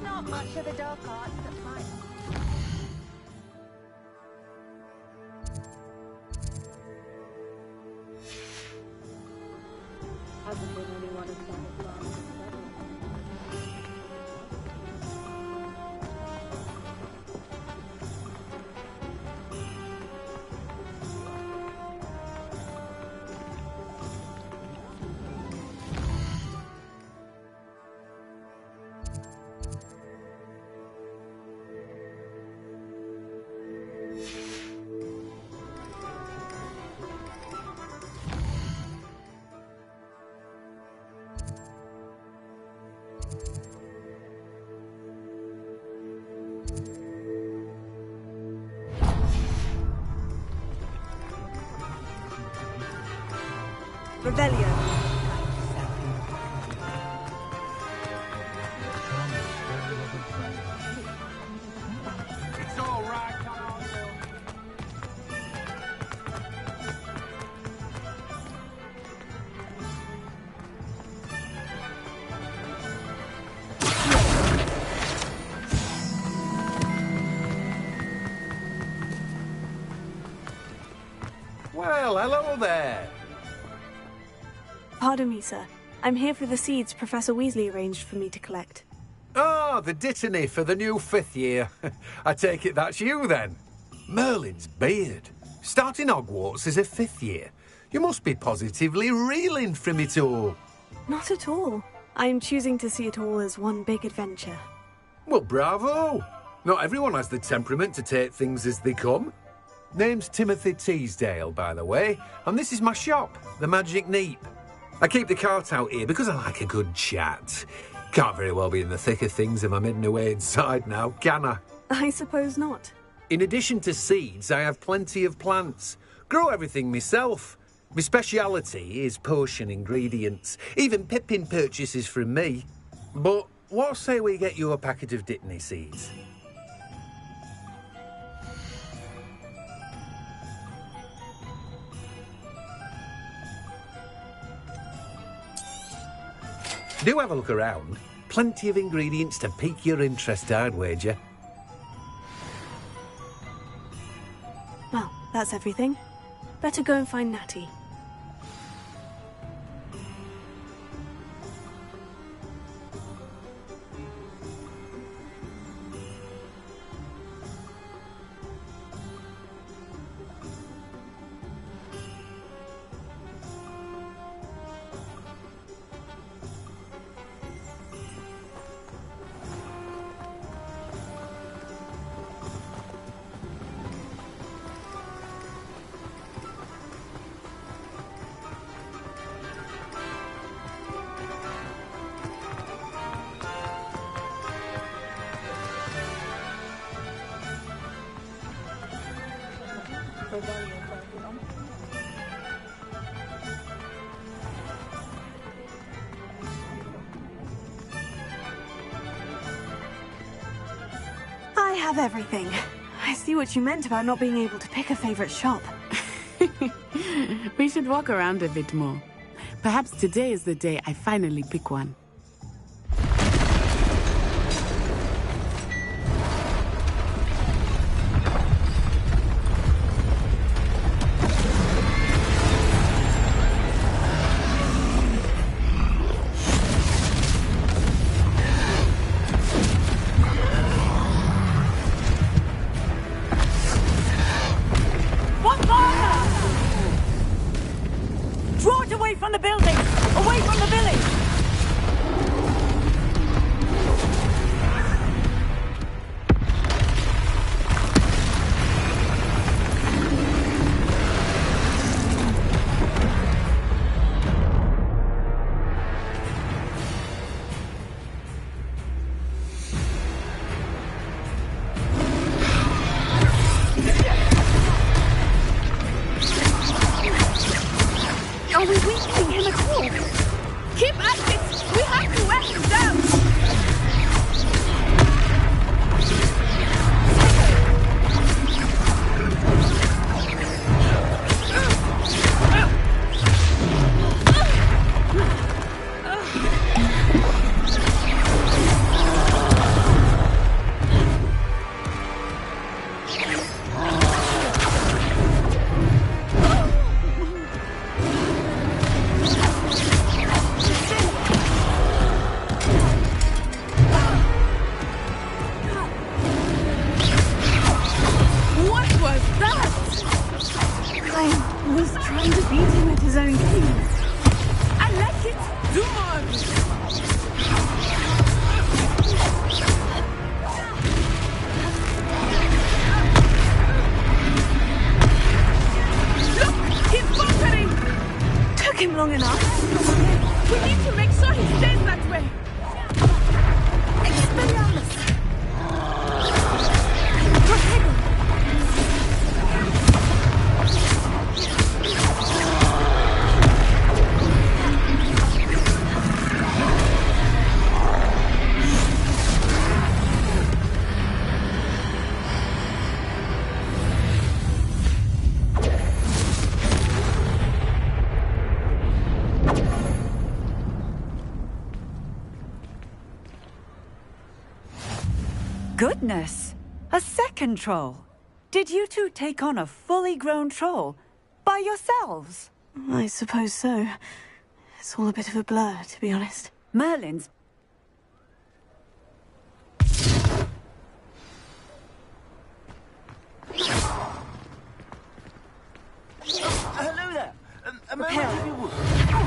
Not much of the dark arts, but fine. Hasn't been anyone as satisfying as Revelio. It's all right, come on, Phil. Well, hello there. Pardon me, sir. I'm here for the seeds Professor Weasley arranged for me to collect. Ah, the dittany for the new 5th year. I take it that's you, then. Merlin's beard. Starting Hogwarts as a 5th year. You must be positively reeling from it all. Not at all. I'm choosing to see it all as one big adventure. Well, bravo. Not everyone has the temperament to take things as they come. Name's Timothy Teasdale, by the way, and this is my shop, the Magic Neep. I keep the cart out here because I like a good chat. Can't very well be in the thick of things if I'm hidden away inside now, can I? I suppose not. In addition to seeds, I have plenty of plants. Grow everything myself. My speciality is potion ingredients. Even Pippin purchases from me. But what say we get you a packet of Dittany seeds? Do have a look around. Plenty of ingredients to pique your interest, I'd wager. Well, that's everything. Better go and find Natty. I have everything. I see what you meant about not being able to pick a favorite shop. We should walk around a bit more. Perhaps today is the day I finally pick one. Draw it away from the building! Away from the village! Are we weakening him at all? Keep at it! We have to wear him down! I was trying to beat him at his own game. I like it. Do more. Look, he's faltering. Took him long enough. We need to make sure he stays that way. Expelliarmus. Protego. Goodness! A second troll! Did you two take on a fully grown troll? By yourselves? I suppose so. It's all a bit of a blur, to be honest. Merlin's... Hello there. A moment if you would.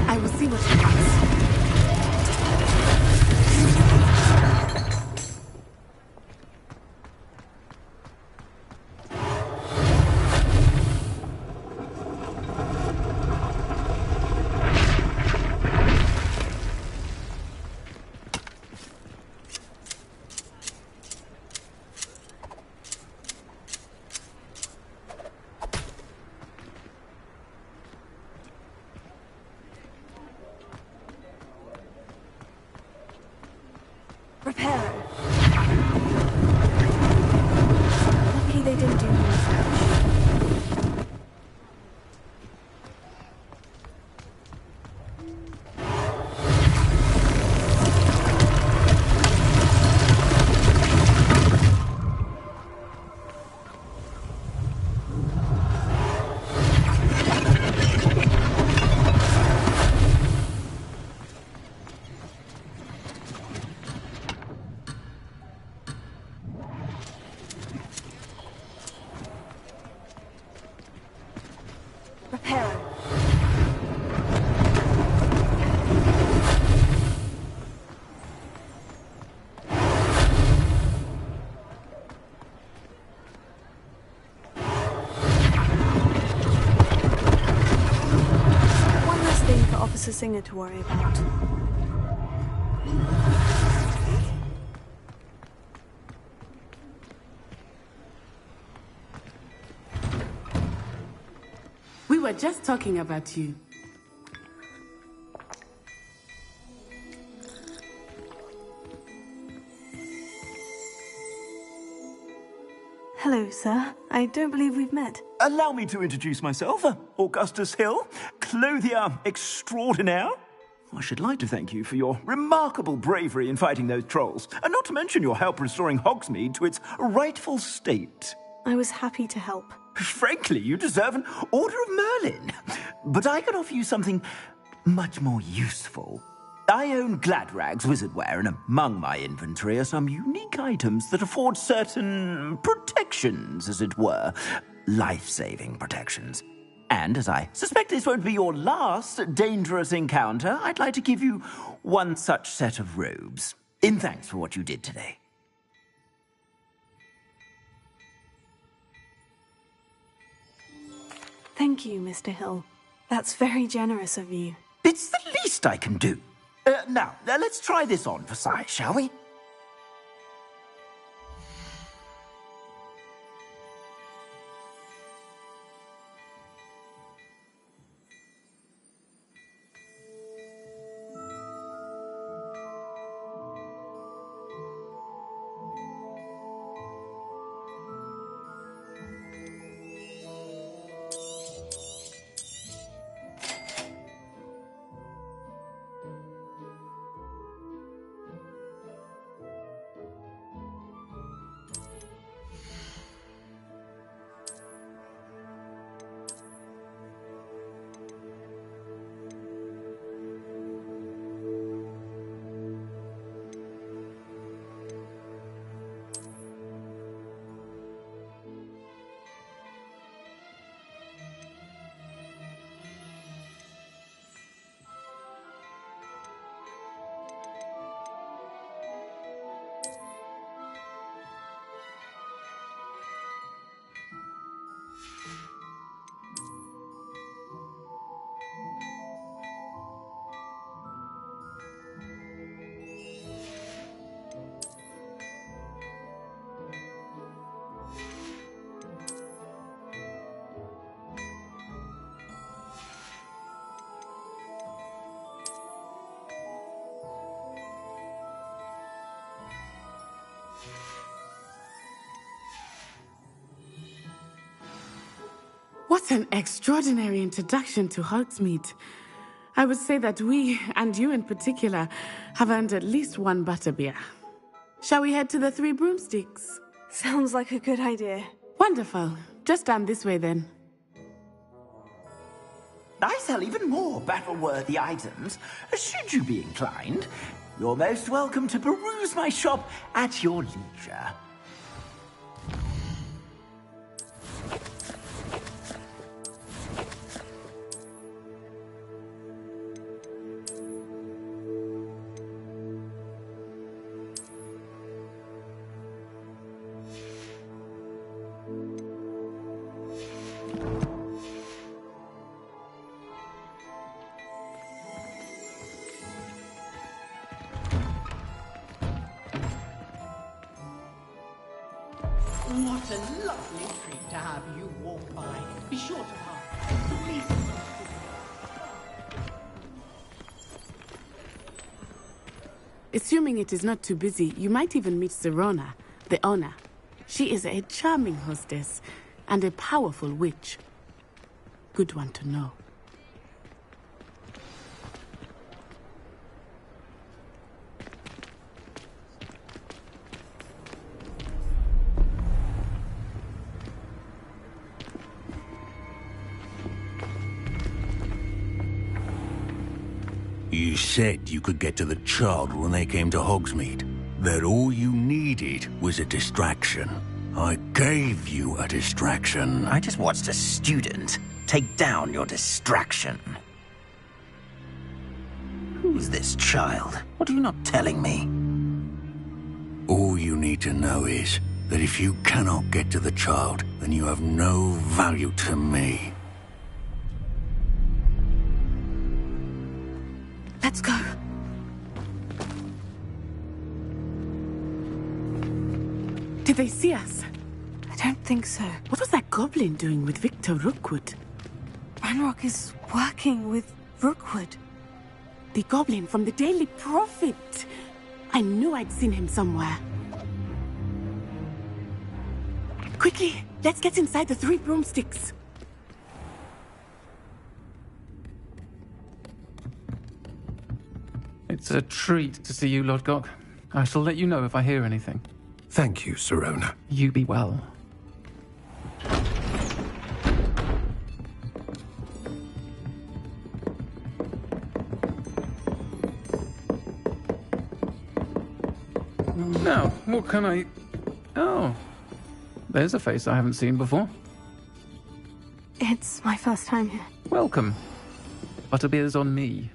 I will see what he wants. singer to worry about. We were just talking about you. Hello, sir. I don't believe we've met. Allow me to introduce myself, Augustus Hill, clothier extraordinaire. I should like to thank you for your remarkable bravery in fighting those trolls, and not to mention your help restoring Hogsmeade to its rightful state. I was happy to help. Frankly, you deserve an Order of Merlin. But I can offer you something much more useful. I own Gladrag's wizardware, and among my inventory are some unique items that afford certain protections, as it were. Life-saving protections. And as I suspect this won't be your last dangerous encounter, I'd like to give you one such set of robes, in thanks for what you did today. Thank you, Mr. Hill. That's very generous of you. It's the least I can do. Now, let's try this on for size, shall we? What an extraordinary introduction to Hogsmeade. I would say that we, and you in particular, have earned at least one butterbeer. Shall we head to the Three Broomsticks? Sounds like a good idea. Wonderful. Just down this way then. I sell even more battle-worthy items. Should you be inclined, you're most welcome to peruse my shop at your leisure. What a lovely treat to have you walk by. Be sure to park. Please. Assuming it is not too busy, you might even meet Serona, the owner. She is a charming hostess and a powerful witch. Good one to know. You said you could get to the child when they came to Hogsmeade. That all you needed was a distraction. I gave you a distraction. I just watched a student take down your distraction. Who's this child? What are you not telling me? All you need to know is that if you cannot get to the child, then you have no value to me. Did they see us? I don't think so. What was that goblin doing with Victor Rookwood? Ranrock is working with Rookwood. The goblin from the Daily Prophet. I knew I'd seen him somewhere. Quickly, let's get inside the 3 broomsticks. It's a treat to see you, Lodgok. I shall let you know if I hear anything. Thank you, Sirona. You be well. Now, what can I... Oh, there's a face I haven't seen before. It's my first time here. Welcome. Butterbeer's on me.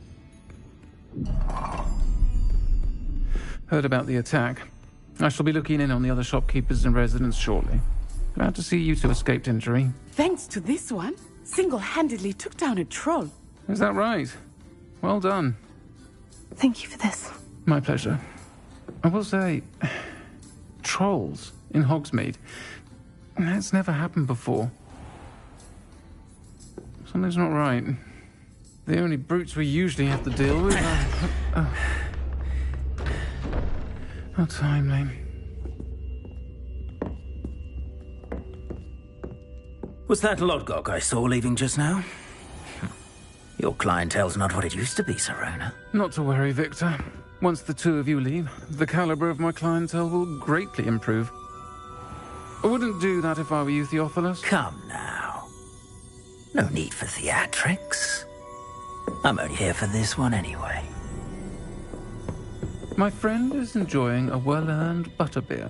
Heard about the attack. I shall be looking in on the other shopkeepers and residents shortly. Glad to see you two escaped injury. Thanks to this one, single-handedly took down a troll. Is that right? Well done. Thank you for this. My pleasure. I will say, trolls in Hogsmeade. That's never happened before. Something's not right. The only brutes we usually have to deal with are... How timely. Was that Lodgok I saw leaving just now? Your clientele's not what it used to be, Sirona. Not to worry, Victor. Once the two of you leave, the caliber of my clientele will greatly improve. I wouldn't do that if I were you, Theophilus. Come now. No need for theatrics. I'm only here for this one anyway. My friend is enjoying a well-earned butterbeer.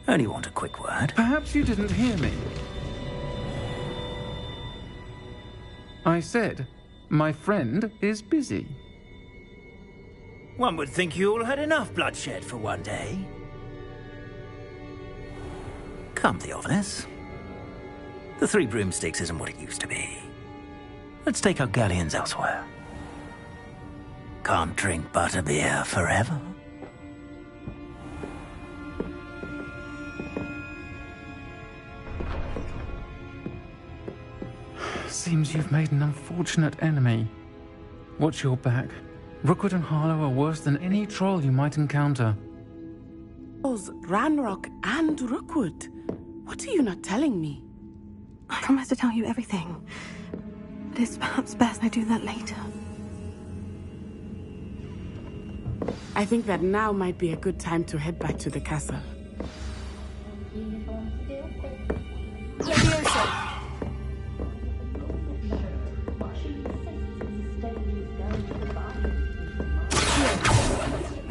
Only want a quick word. Perhaps you didn't hear me. I said, my friend is busy. One would think you all had enough bloodshed for one day. Come, Theophilus. The 3 broomsticks isn't what it used to be. Let's take our galleons elsewhere. Can't drink butterbeer forever. Seems you've made an unfortunate enemy. Watch your back. Rookwood and Harlow are worse than any troll you might encounter. Trolls, Ranrock and Rookwood. What are you not telling me? I promise to tell you everything. But it's perhaps best I do that later. I think that now might be a good time to head back to the castle.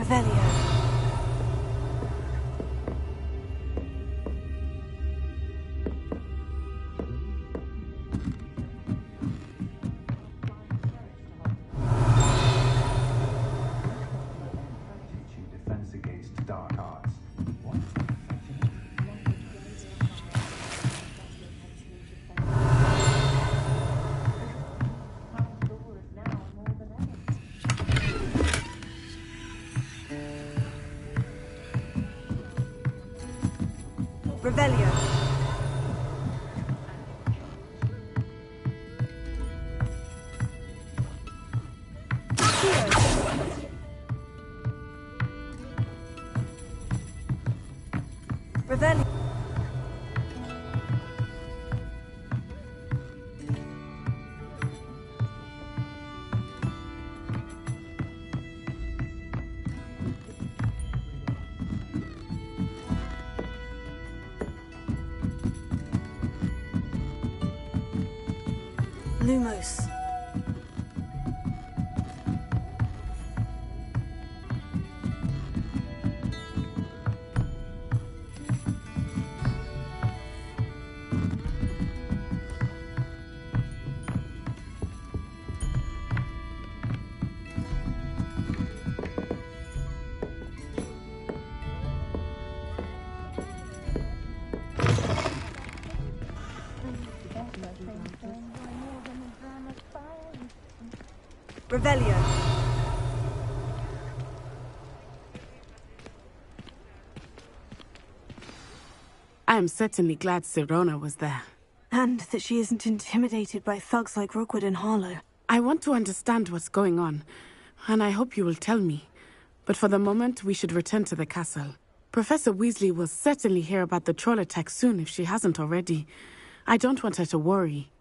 Revelio. Defense against dark arts. Revelio. Revelio. Lumos. Revelio. am certainly glad Sirona was there. And that she isn't intimidated by thugs like Rookwood and Harlow. I want to understand what's going on, and I hope you will tell me. But for the moment, we should return to the castle. Professor Weasley will certainly hear about the troll attack soon if she hasn't already. I don't want her to worry.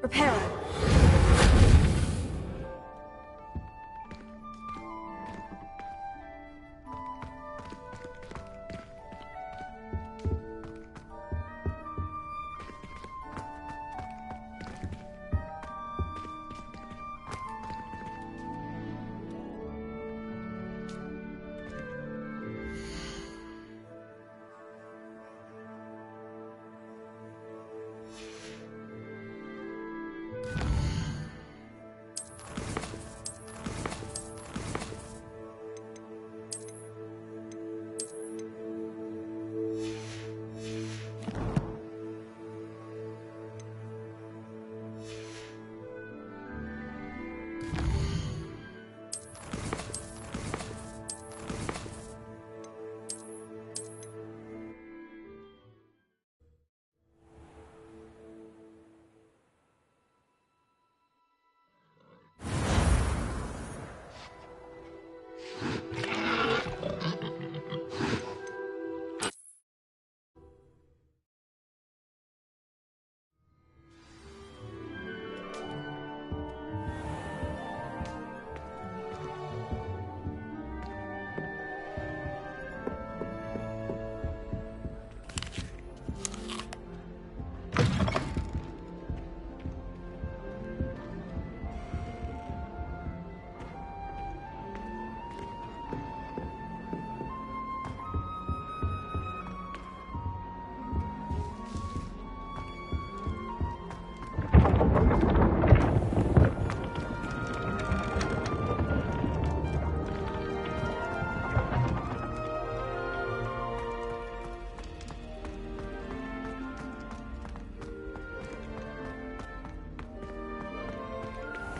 Reparo.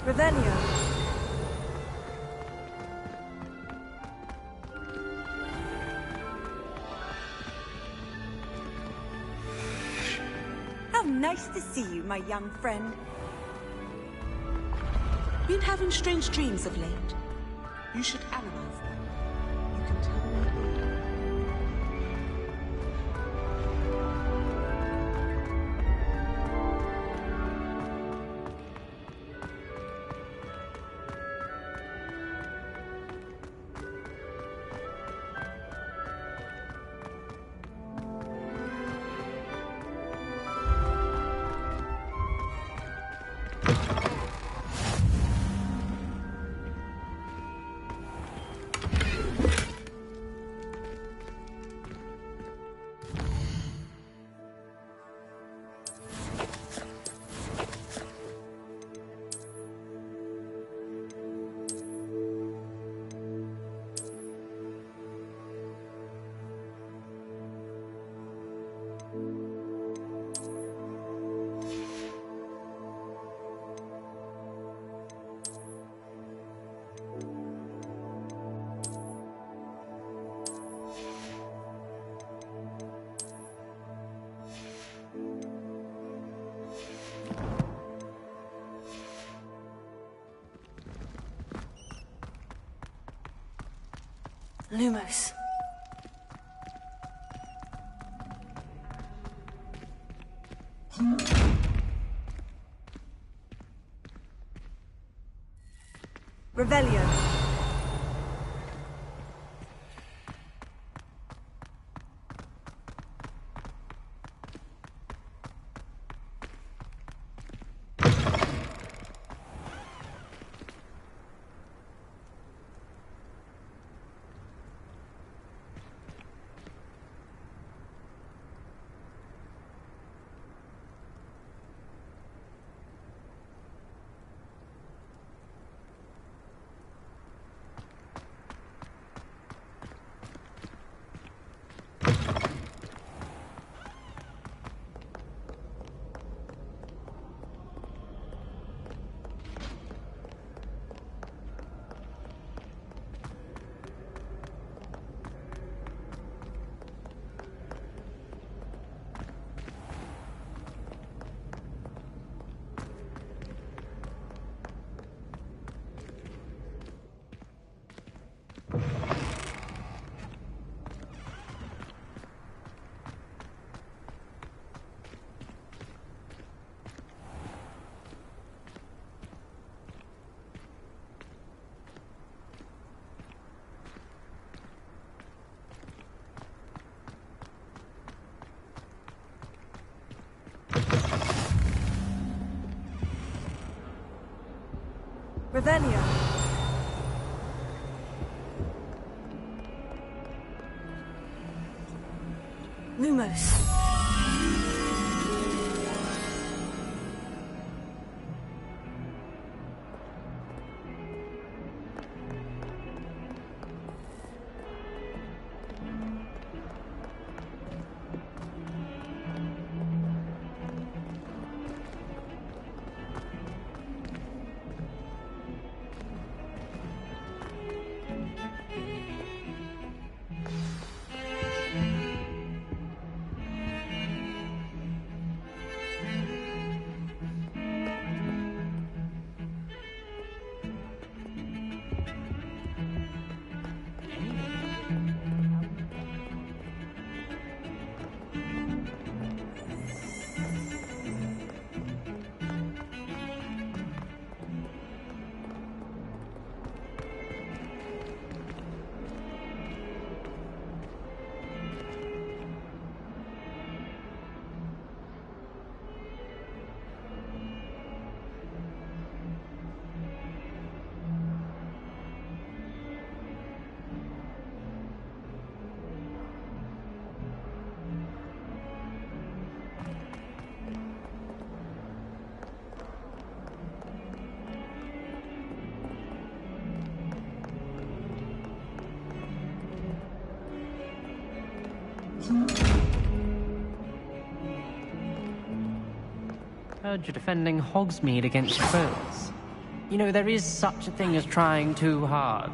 Revelio. How nice to see you, my young friend. Been having strange dreams of late. You should analyze them. You can tell me. Lumos. Revelio. Revelio. Lumos. Heard you're defending Hogsmeade against foes. You know, there is such a thing as trying too hard.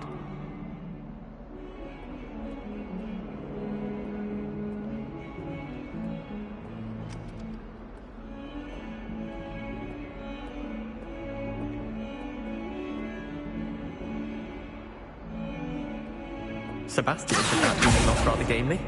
Sebastian, is not rather gamely.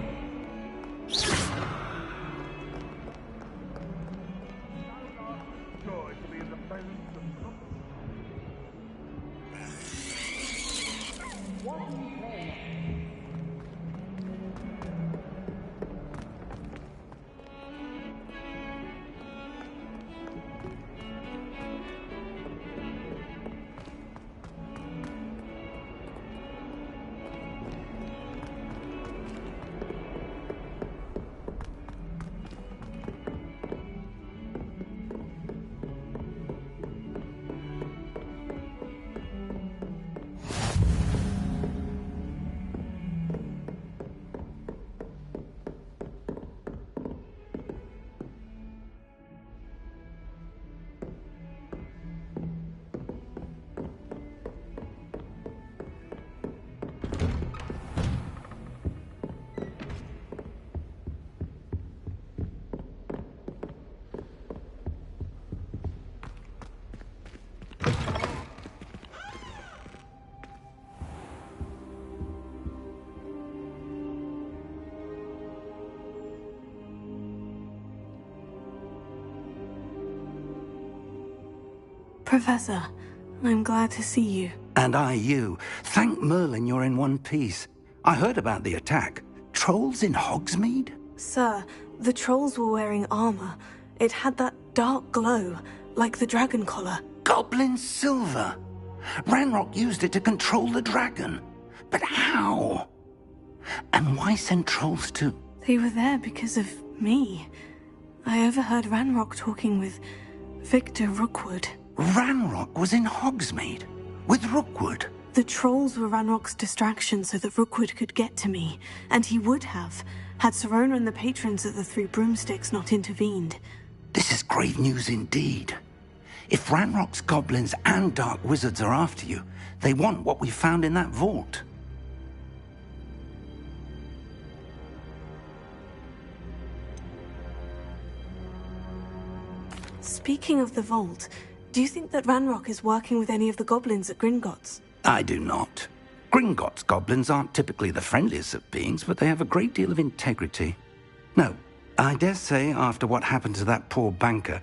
Professor, I'm glad to see you. And I you. Thank Merlin you're in one piece. I heard about the attack. Trolls in Hogsmeade? Sir, the trolls were wearing armor. It had that dark glow, like the dragon collar. Goblin silver! Ranrock used it to control the dragon. But how? And why send trolls too? They were there because of me. I overheard Ranrock talking with Victor Rookwood. Ranrock was in Hogsmeade? With Rookwood? The trolls were Ranrock's distraction so that Rookwood could get to me. And he would have, had Serona and the patrons of the Three Broomsticks not intervened. This is grave news indeed. If Ranrock's goblins and dark wizards are after you, they want what we found in that vault. Speaking of the vault, do you think that Ranrock is working with any of the goblins at Gringotts? I do not. Gringotts goblins aren't typically the friendliest of beings, but they have a great deal of integrity. No, I dare say after what happened to that poor banker,